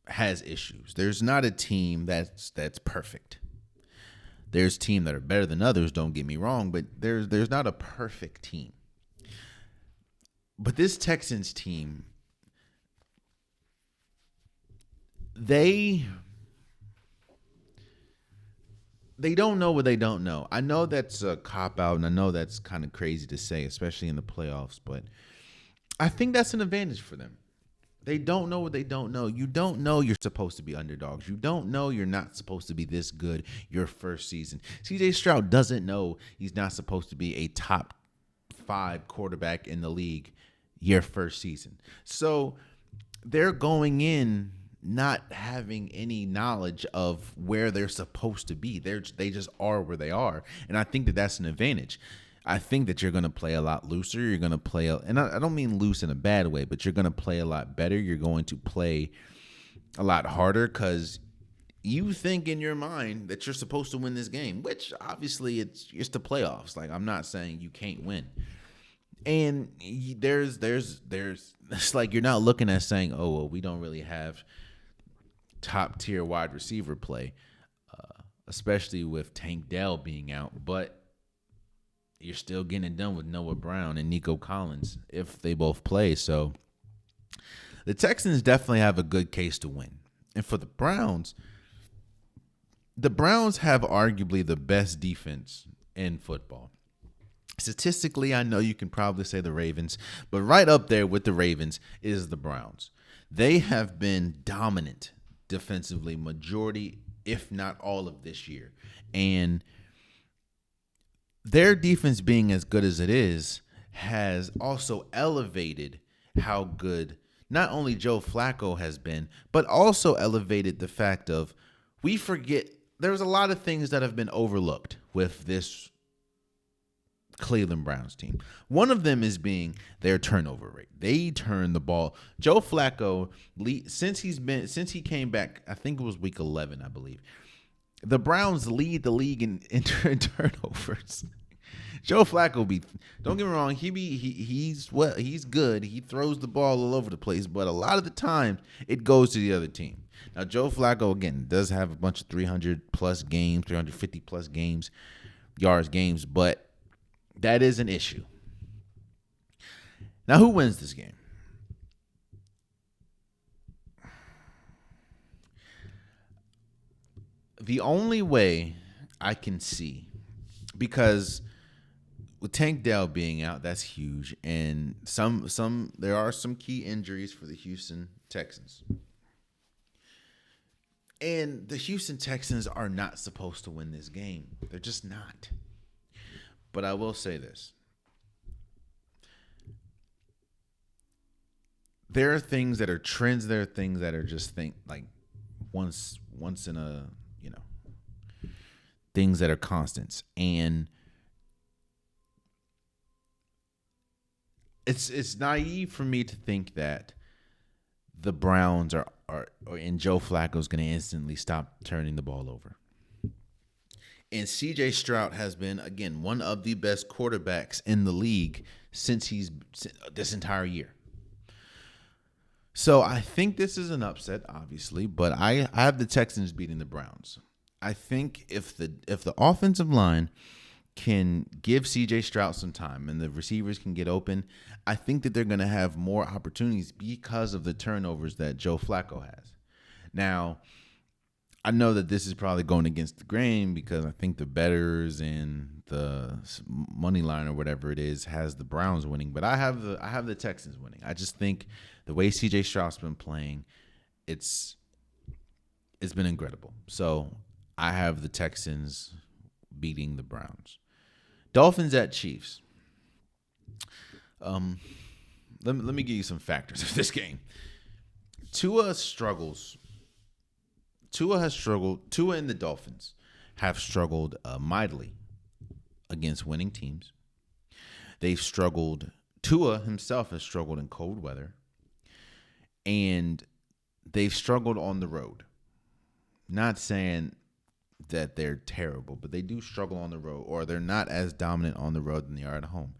has issues. There's not a team that's perfect. There's teams that are better than others, don't get me wrong, but there's not a perfect team. But this Texans team, they don't know what they don't know. I know that's a cop-out, and I know that's kind of crazy to say, especially in the playoffs, but I think that's an advantage for them. They don't know what they don't know. You don't know you're supposed to be underdogs. You don't know you're not supposed to be this good your first season. C.J. Stroud doesn't know he's not supposed to be a top 5 quarterback in the league your first season. So they're going in not having any knowledge of where they're supposed to be. They just are where they are. And I think that that's an advantage. I think that you're going to play a lot looser. You're going to play, and I don't mean loose in a bad way, but you're going to play a lot better. You're going to play a lot harder because you think in your mind that you're supposed to win this game, which obviously it's the playoffs. Like, I'm not saying you can't win. And there's it's like you're not looking at saying, oh, well, we don't really have top tier wide receiver play, especially with Tank Dell being out. But you're still getting it done with Noah Brown and Nico Collins if they both play. So the Texans definitely have a good case to win. And for the Browns have arguably the best defense in football. Statistically, I know you can probably say the Ravens, but right up there with the Ravens is the Browns. They have been dominant defensively majority, if not all of this year. And their defense being as good as it is has also elevated how good not only Joe Flacco has been, but also elevated the fact of we forget there's a lot of things that have been overlooked with this Cleveland Browns team. One of them is being their turnover rate. They turn the ball. Joe Flacco, since he came back, I think it was week 11, I believe. The Browns lead the league in turnovers. Joe Flacco don't get me wrong, he's good. He throws the ball all over the place, but a lot of the time it goes to the other team. Now Joe Flacco again does have a bunch of 300 plus games, 350 plus yards games, but that is an issue. Now who wins this game? The only way I can see, because with Tank Dell being out, that's huge, and there are some key injuries for the Houston Texans. And the Houston Texans are not supposed to win this game. They're just not. But I will say this. There are things that are trends. There are things that are just once in a, things that are constants. And it's naive for me to think that the Browns are and Joe Flacco is going to instantly stop turning the ball over. And C.J. Stroud has been, again, one of the best quarterbacks in the league since this entire year. So I think this is an upset, obviously, but I have the Texans beating the Browns. I think if the offensive line can give C.J. Stroud some time and the receivers can get open, I think that they're going to have more opportunities because of the turnovers that Joe Flacco has. Now, I know that this is probably going against the grain because I think the bettors and the money line or whatever it is has the Browns winning, but I have the Texans winning. I just think the way C.J. Stroud's been playing, it's been incredible. So I have the Texans beating the Browns. Dolphins at Chiefs. Let me give you some factors of this game. Tua has struggled. Tua and the Dolphins have struggled mightily against winning teams. They've struggled. Tua himself has struggled in cold weather. And they've struggled on the road. Not saying that they're terrible, but they do struggle on the road, or they're not as dominant on the road than they are at home.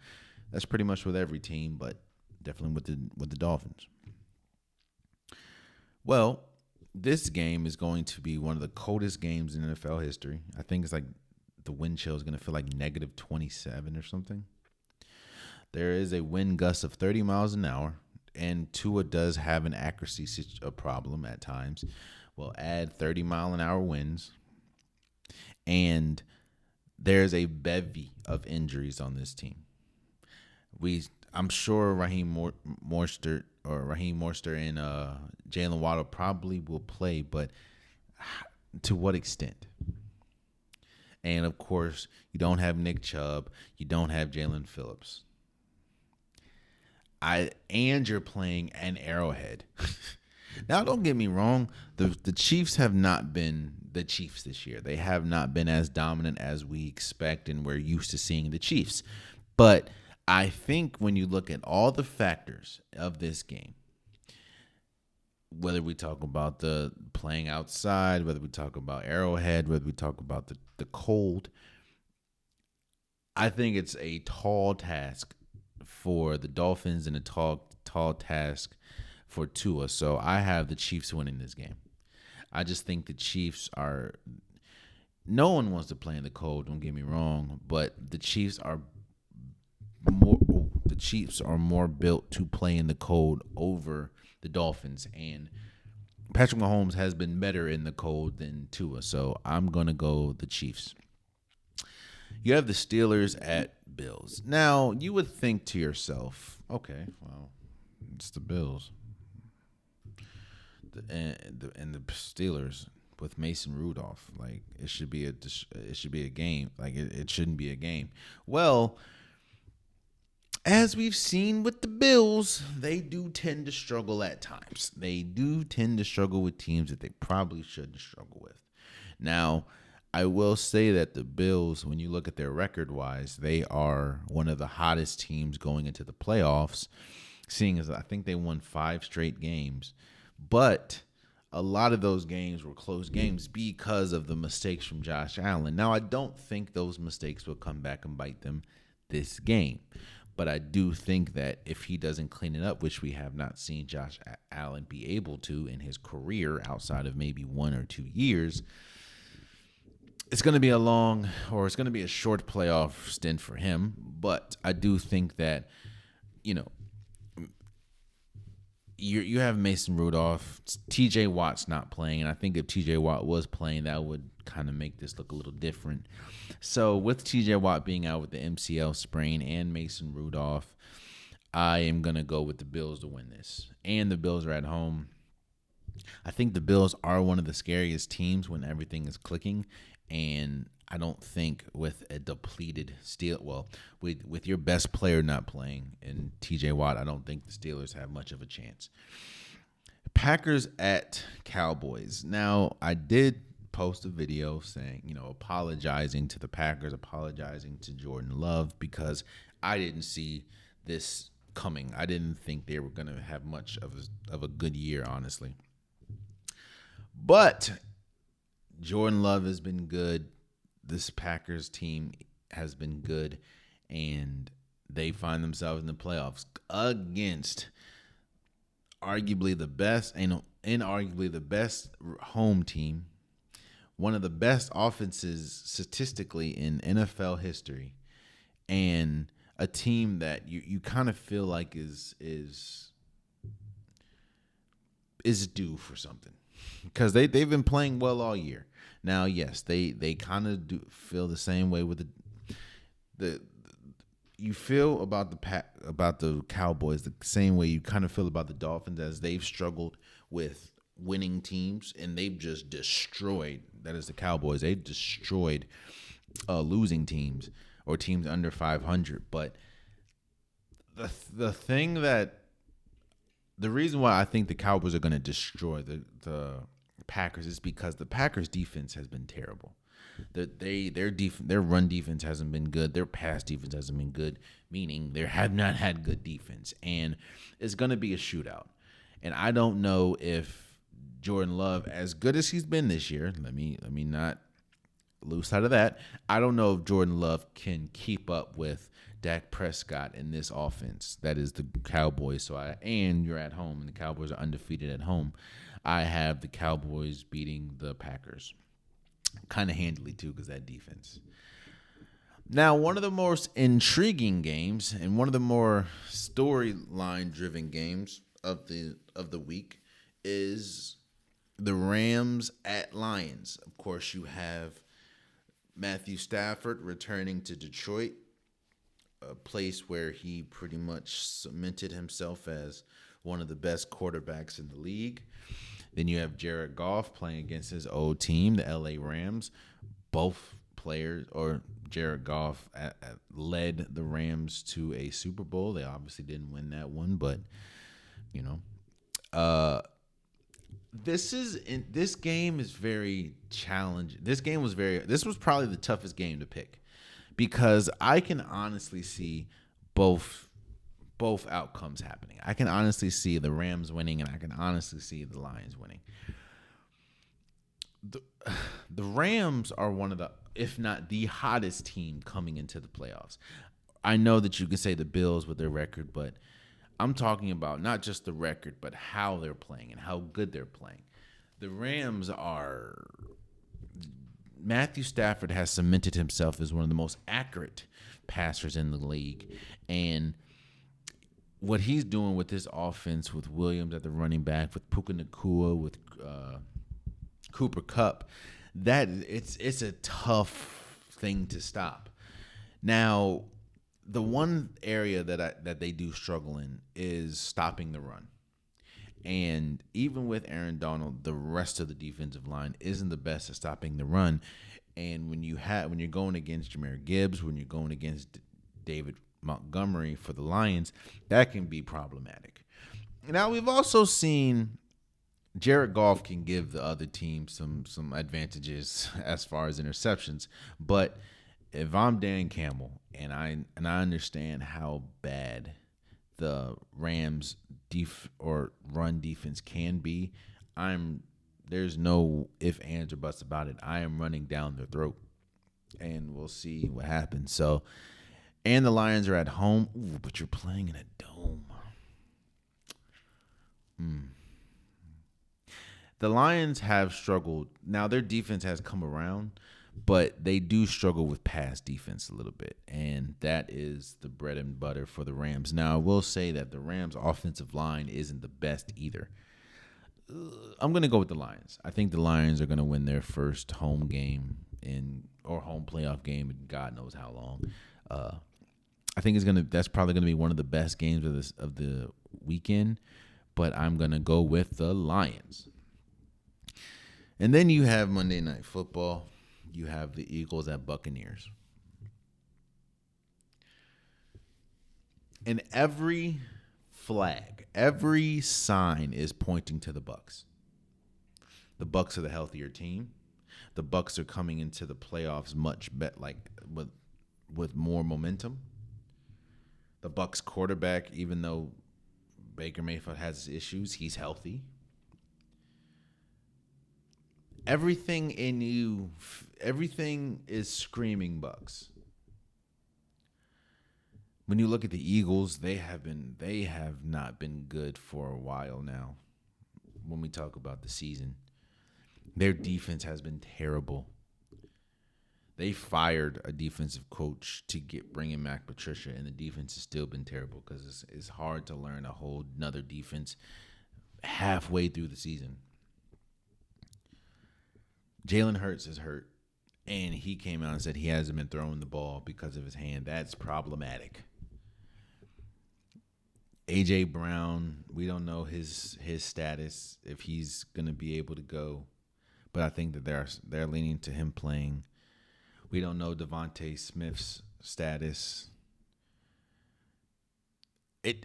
That's pretty much with every team, but definitely with the Dolphins. Well, this game is going to be one of the coldest games in NFL history. I think it's like the wind chill is going to feel like negative 27 or something. There is a wind gust of 30 miles an hour, and Tua does have an accuracy problem at times. We'll add 30-mile-an-hour winds, and there's a bevy of injuries on this team. I'm sure Raheem Mostert and Jalen Waddle probably will play, but to what extent? And, of course, you don't have Nick Chubb. You don't have Jalen Phillips. And you're playing an Arrowhead. Now, don't get me wrong. The Chiefs have not been the Chiefs this year. They have not been as dominant as we expect and we're used to seeing the Chiefs. But I think when you look at all the factors of this game, whether we talk about the playing outside, whether we talk about Arrowhead, whether we talk about the cold, I think it's a tall task for the Dolphins and a tall task for Tua. So I have the Chiefs winning this game. I just think the Chiefs are – no one wants to play in the cold, don't get me wrong, but the Chiefs are more built to play in the cold over the Dolphins. And Patrick Mahomes has been better in the cold than Tua, so I'm going to go the Chiefs. You have the Steelers at Bills. Now, you would think to yourself, okay, well, it's the Bills. And the Steelers with Mason Rudolph, like it should be a game. Like it shouldn't be a game. Well, as we've seen with the Bills, they do tend to struggle at times. They do tend to struggle with teams that they probably shouldn't struggle with. Now, I will say that the Bills, when you look at their record-wise, they are one of the hottest teams going into the playoffs, seeing as I think they won 5 straight games. But a lot of those games were close games because of the mistakes from Josh Allen. Now, I don't think those mistakes will come back and bite them this game. But I do think that if he doesn't clean it up, which we have not seen Josh Allen be able to in his career outside of maybe 1 or 2 years, it's going to be it's going to be a short playoff stint for him. But I do think that, you have Mason Rudolph, TJ Watt's not playing, and I think if TJ Watt was playing, that would kind of make this look a little different. So with TJ Watt being out with the MCL sprain and Mason Rudolph, I am going to go with the Bills to win this. And the Bills are at home. I think the Bills are one of the scariest teams when everything is clicking, and I don't think with a depleted with your best player not playing and TJ Watt, I don't think the Steelers have much of a chance. Packers at Cowboys. Now, I did post a video saying, apologizing to the Packers, apologizing to Jordan Love because I didn't see this coming. I didn't think they were going to have much of a good year, honestly. But Jordan Love has been good. This Packers team has been good, and they find themselves in the playoffs against arguably the best, and inarguably the best home team, one of the best offenses statistically in NFL history, and a team that you kind of feel like is due for something because they've been playing well all year. Now, yes, they kind of do feel the same way with the you feel about the Cowboys the same way you kind of feel about the Dolphins, as they've struggled with winning teams and they've just destroyed. That is the Cowboys. They've destroyed losing teams or teams under 500. But the reason why I think the Cowboys are going to destroy the Packers is because the Packers defense has been terrible. Their run defense hasn't been good. Their pass defense hasn't been good, meaning they have not had good defense. And it's going to be a shootout. And I don't know if Jordan Love, as good as he's been this year, let me not lose sight of that. I don't know if Jordan Love can keep up with Dak Prescott in this offense. That is the Cowboys. And you're at home, and the Cowboys are undefeated at home. I have the Cowboys beating the Packers. Kind of handily, too, because that defense. Now, one of the most intriguing games and one of the more storyline-driven games of the week is the Rams at Lions. Of course, you have Matthew Stafford returning to Detroit, a place where he pretty much cemented himself as one of the best quarterbacks in the league. Then you have Jared Goff playing against his old team, the LA Rams. Both players, or Jared Goff led the Rams to a Super Bowl. They obviously didn't win that one, but this game is very challenging. This was probably the toughest game to pick because I can honestly see both outcomes happening. I can honestly see the Rams winning, and I can honestly see the Lions winning. The Rams are one of the, if not the hottest team coming into the playoffs. I know that you can say the Bills with their record, but I'm talking about not just the record, but how they're playing and how good they're playing. The Rams are... Matthew Stafford has cemented himself as one of the most accurate passers in the league, and what he's doing with this offense, with Williams at the running back, with Puka Nacua, with Cooper Kupp, that it's a tough thing to stop. Now, the one area that they do struggle in is stopping the run. And even with Aaron Donald, the rest of the defensive line isn't the best at stopping the run. And when you're going against Jahmyr Gibbs, when you're going against David Montgomery for the Lions, that can be problematic. Now, we've also seen Jared Goff can give the other team some advantages as far as interceptions, but if I'm Dan Campbell and I understand how bad the Rams run defense can be, there's no if, ands, or buts about it. I am running down their throat, and we'll see what happens. So, and the Lions are at home. Ooh, but you're playing in a dome. The Lions have struggled. Now their defense has come around, but they do struggle with pass defense a little bit, and that is the bread and butter for the Rams. Now I will say that the Rams' offensive line isn't the best either. I'm going to go with the Lions. I think the Lions are going to win their first home game or home playoff game in God knows how long. I think that's probably going to be one of the best games of the weekend, but I'm going to go with the Lions. And then you have Monday Night Football. You have the Eagles at Buccaneers. And every flag, every sign is pointing to the Bucs. The Bucs are the healthier team. The Bucs are coming into the playoffs much better, with more momentum. The Bucs quarterback, even though Baker Mayfield has his issues, he's healthy. Everything is screaming Bucs. When you look at the Eagles, they have not been good for a while now. When we talk about the season, their defense has been terrible. They fired a defensive coach to bring in Matt Patricia, and the defense has still been terrible because it's hard to learn a whole nother defense halfway through the season. Jalen Hurts is hurt, and he came out and said he hasn't been throwing the ball because of his hand. That's problematic. A.J. Brown, we don't know his status, if he's going to be able to go, but I think that they're leaning to him playing. We don't know Devontae Smith's status.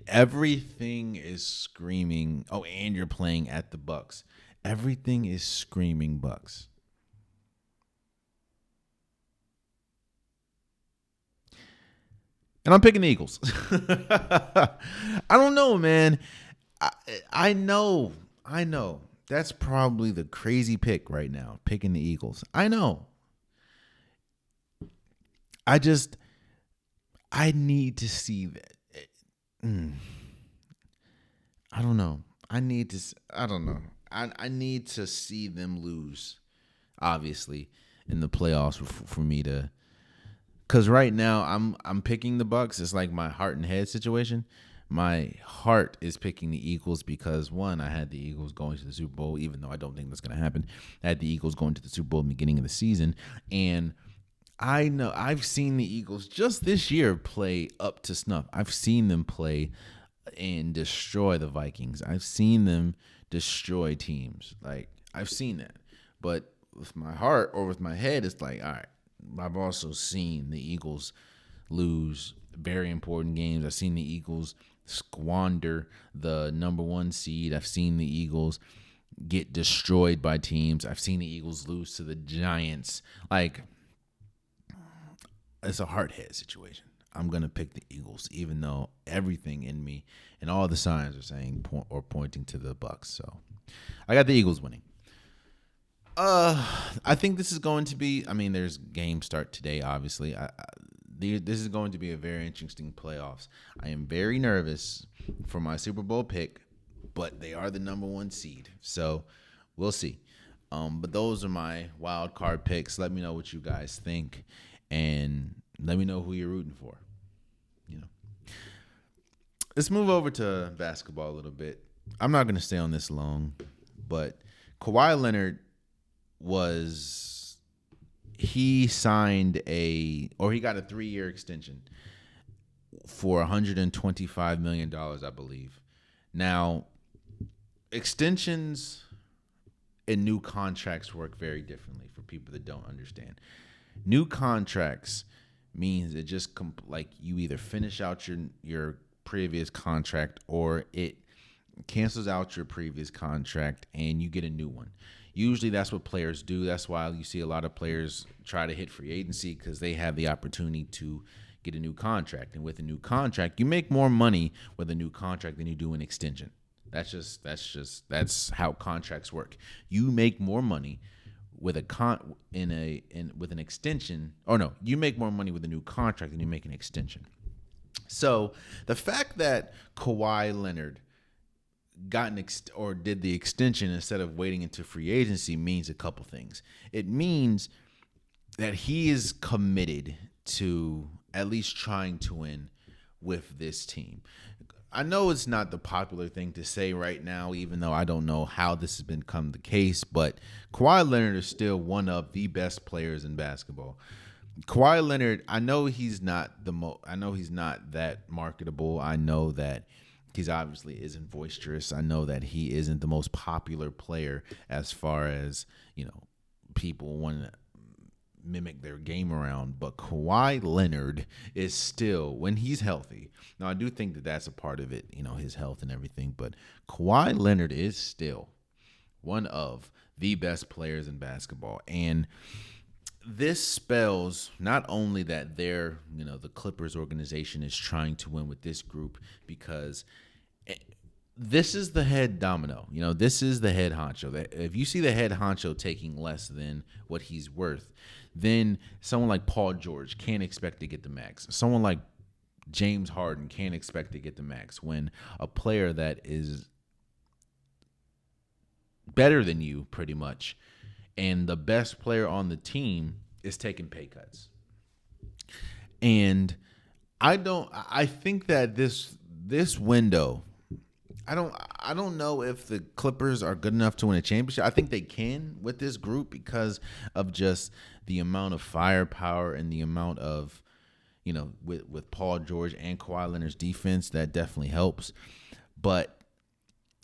Everything is screaming. Oh, and you're playing at the Bucs. Everything is screaming Bucs. And I'm picking the Eagles. I don't know, man. I know. That's probably the crazy pick right now, picking the Eagles. I know. I need to see that. I don't know. I don't know. I need to see them lose, obviously, in the playoffs for me to. Because right now I'm picking the Bucs. It's like my heart and head situation. My heart is picking the Eagles because, one, I had the Eagles going to the Super Bowl, even though I don't think that's going to happen. I had the Eagles going to the Super Bowl in the beginning of the season. And I know I've seen the Eagles just this year play up to snuff. I've seen them play and destroy the Vikings. I've seen them destroy teams. Like, I've seen that. But with my heart or with my head, it's like, all right. I've also seen the Eagles lose very important games. I've seen the Eagles squander the number 1 seed. I've seen the Eagles get destroyed by teams. I've seen the Eagles lose to the Giants. Like, it's a hard-head situation. I'm going to pick the Eagles, even though everything in me and all the signs are saying pointing to the Bucs. So I got the Eagles winning. I think this is going to be. I mean, there's game start today. Obviously, this is going to be a very interesting playoffs. I am very nervous for my Super Bowl pick, but they are the number 1 seed, so we'll see. But those are my wild card picks. Let me know what you guys think, and let me know who you're rooting for. Let's move over to basketball a little bit. I'm not going to stay on this long, but Kawhi Leonard. He got a 3-year extension for $125 million, I believe. Now, extensions and new contracts work very differently for people that don't understand. New contracts means it just like you either finish out your previous contract or it cancels out your previous contract, and you get a new one. Usually that's what players do. That's why you see a lot of players try to hit free agency, because they have the opportunity to get a new contract. And with a new contract, you make more money with a new contract than you do an extension. That's how contracts work. You make more money with with an extension, or no, you make more money with a new contract than you make an extension. So the fact that Kawhi Leonard did the extension instead of waiting into free agency means a couple things. It means that he is committed to at least trying to win with this team. I know it's not the popular thing to say right now, even though I don't know how this has become the case, but Kawhi Leonard is still one of the best players in basketball. Kawhi Leonard, I know he's not that marketable. I know that he's obviously isn't boisterous. I know that he isn't the most popular player as far as, people want to mimic their game around. But Kawhi Leonard is still, when he's healthy. Now, I do think that that's a part of it, his health and everything. But Kawhi Leonard is still one of the best players in basketball. And this spells not only that the Clippers organization is trying to win with this group, because this is the head domino. This is the head honcho. If you see the head honcho taking less than what he's worth, then someone like Paul George can't expect to get the max. Someone like James Harden can't expect to get the max, when a player that is better than you pretty much, and the best player on the team is taking pay cuts. And I think that this window, I don't know if the Clippers are good enough to win a championship. I think they can with this group, because of just the amount of firepower and the amount of, with Paul George and Kawhi Leonard's defense, that definitely helps. But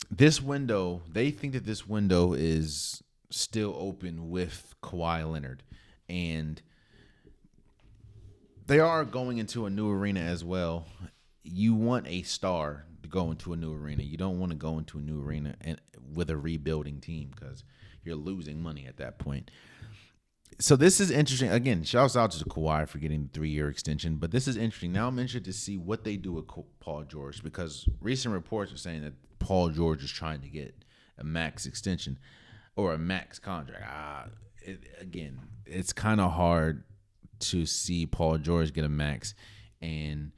this window, they think that this window is still open with Kawhi Leonard, and they are going into a new arena as well. You want a star to go into a new arena. You don't want to go into a new arena with a rebuilding team, because you're losing money at that point. So this is interesting. Again, shouts out to Kawhi for getting the 3-year extension, but this is interesting. Now I'm interested to see what they do with Paul George, because recent reports are saying that Paul George is trying to get a max extension or a max contract. Again, it's kind of hard to see Paul George get a max, and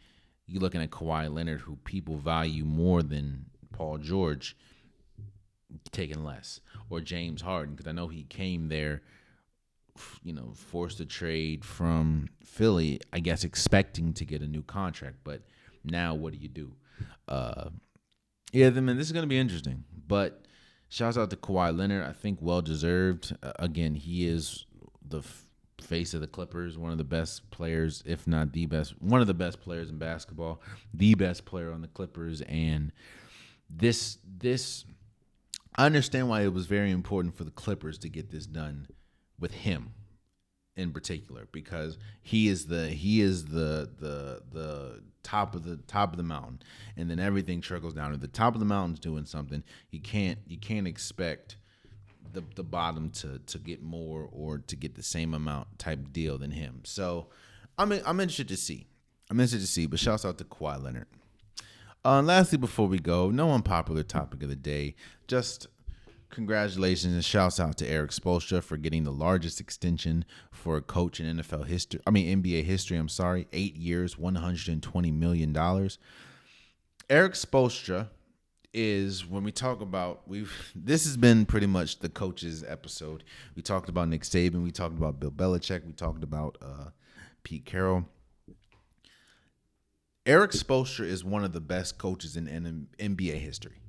you're looking at Kawhi Leonard, who people value more than Paul George, taking less, or James Harden, because I know he came there, forced a trade from Philly, I guess expecting to get a new contract, but now what do you do? This is going to be interesting, but shouts out to Kawhi Leonard. I think well-deserved. Again, he is the face of the Clippers, one of the best players, if not the best, one of the best players in basketball, the best player on the Clippers. And this, I understand why it was very important for the Clippers to get this done with him in particular, because he is the top of the mountain, and then everything trickles down. If the top of the mountain's doing something, you can't expect the bottom to get more or to get the same amount type deal than him. So I'm interested to see. But shouts out to Kawhi Leonard. Lastly, before we go, no unpopular topic of the day. Just congratulations and shouts out to Erik Spoelstra for getting the largest extension for a coach in NBA history. 8 years, $120 million. Erik Spoelstra is, when we talk about, this has been pretty much the coaches episode. We talked about Nick Saban, we talked about Bill Belichick, we talked about Pete Carroll. Erik Spoelstra is one of the best coaches in NBA history.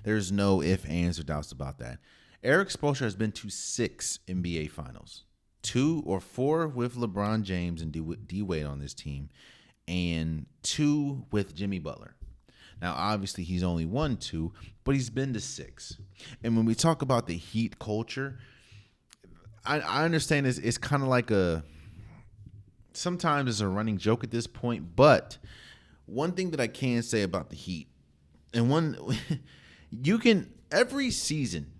There's no ifs, ands, or doubts about that. Erik Spoelstra has been to 6 NBA finals, 2 or 4 with LeBron James and D Wade on this team, and 2 with Jimmy Butler. Now, obviously, he's only won 2, but he's been to 6. And when we talk about the Heat culture, I understand it's kind of like sometimes it's a running joke at this point, but one thing that I can say about the Heat, and You can every season.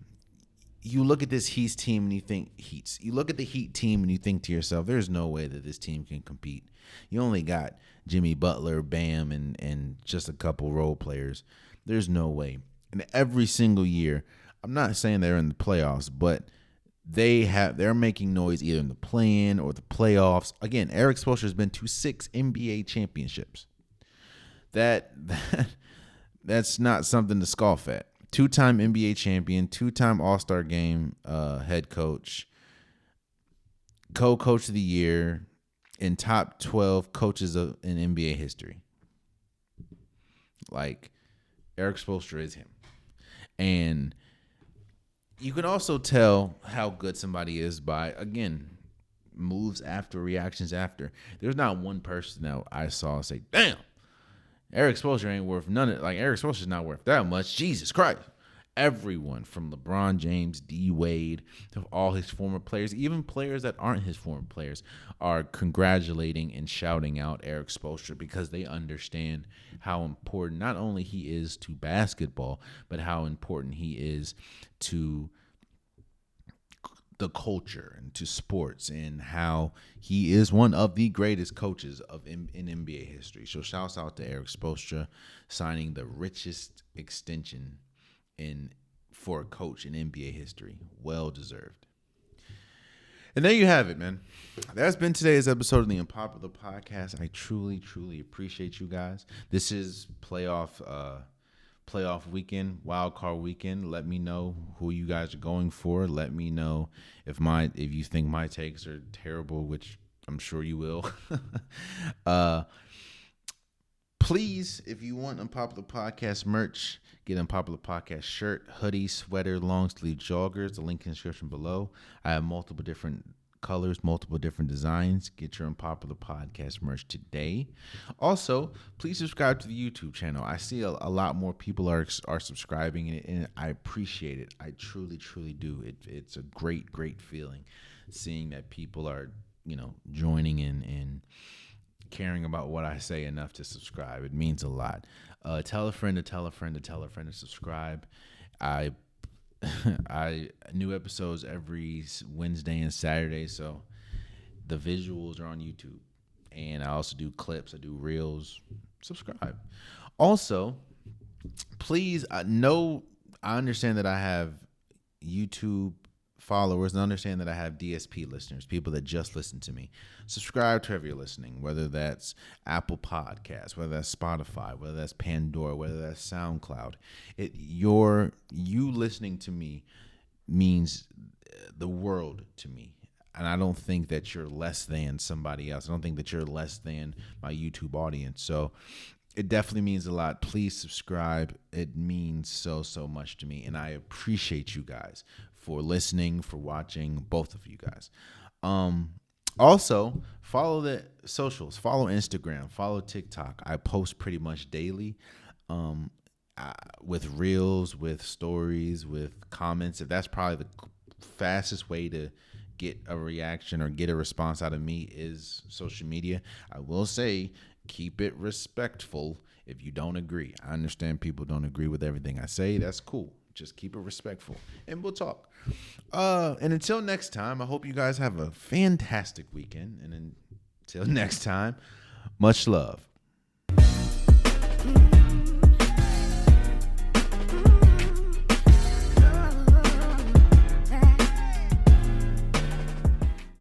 You look at this Heat team and you think Heats. You look at the Heat team and you think to yourself, there's no way that this team can compete. You only got Jimmy Butler, Bam, and just a couple role players. There's no way. And every single year, I'm not saying they're in the playoffs, but they're making noise either in the play-in or the playoffs. Again, Erik Spoelstra has been to 6 NBA championships. That's not something to scoff at. 2-time NBA champion, 2-time All-Star Game head coach, co-coach of the year, and top 12 coaches in NBA history. Like, Erik Spoelstra is him. And you can also tell how good somebody is by, again, moves after, reactions after. There's not one person that I saw say, damn, Erik Spoelstra ain't worth none of, like, Erik Spoelstra's not worth that much. Jesus Christ. Everyone from LeBron James, D. Wade, to all his former players, even players that aren't his former players, are congratulating and shouting out Erik Spoelstra because they understand how important not only he is to basketball, but how important he is to the culture and to sports, and how he is one of the greatest coaches in NBA history. So shouts out to Erik Spoelstra signing the richest extension for a coach in NBA history. Well deserved. And there you have it, man. That's been today's episode of the Unpopular Podcast. I truly, truly appreciate you guys. This is playoff weekend, wild card weekend. Let me know who you guys are going for. Let me know if you think my takes are terrible, which I'm sure you will. Please, if you want Unpopular Podcast merch, get Unpopular Podcast shirt, hoodie, sweater, long sleeve joggers. The link in the description below. I have multiple different colors, multiple different designs. Get your Unpopular Podcast merch today. Also, please subscribe to the YouTube channel. I see a lot more people are subscribing, and I appreciate it. I truly, truly do. It's a great, great feeling seeing that people are, joining in and caring about what I say enough to subscribe. It means a lot. Tell a friend to tell a friend to tell a friend to subscribe. I new episodes every Wednesday and Saturday, so the visuals are on YouTube, and I also do clips. I do reels. Subscribe. Also, please I understand that I have YouTube followers, and understand that I have DSP listeners, people that just listen to me. Subscribe to wherever you're listening, whether that's Apple Podcasts, whether that's Spotify, whether that's Pandora, whether that's SoundCloud. You listening to me means the world to me. And I don't think that you're less than somebody else. I don't think that you're less than my YouTube audience. So it definitely means a lot. Please subscribe. It means so, so much to me. And I appreciate you guys for listening, for watching, both of you guys. Also, follow the socials. Follow Instagram. Follow TikTok. I post pretty much daily with reels, with stories, with comments. If that's probably the fastest way to get a reaction or get a response out of me is social media. I will say, keep it respectful if you don't agree. I understand people don't agree with everything I say. That's cool. Just keep it respectful, and we'll talk. And until next time, I hope you guys have a fantastic weekend. And until next time, much love.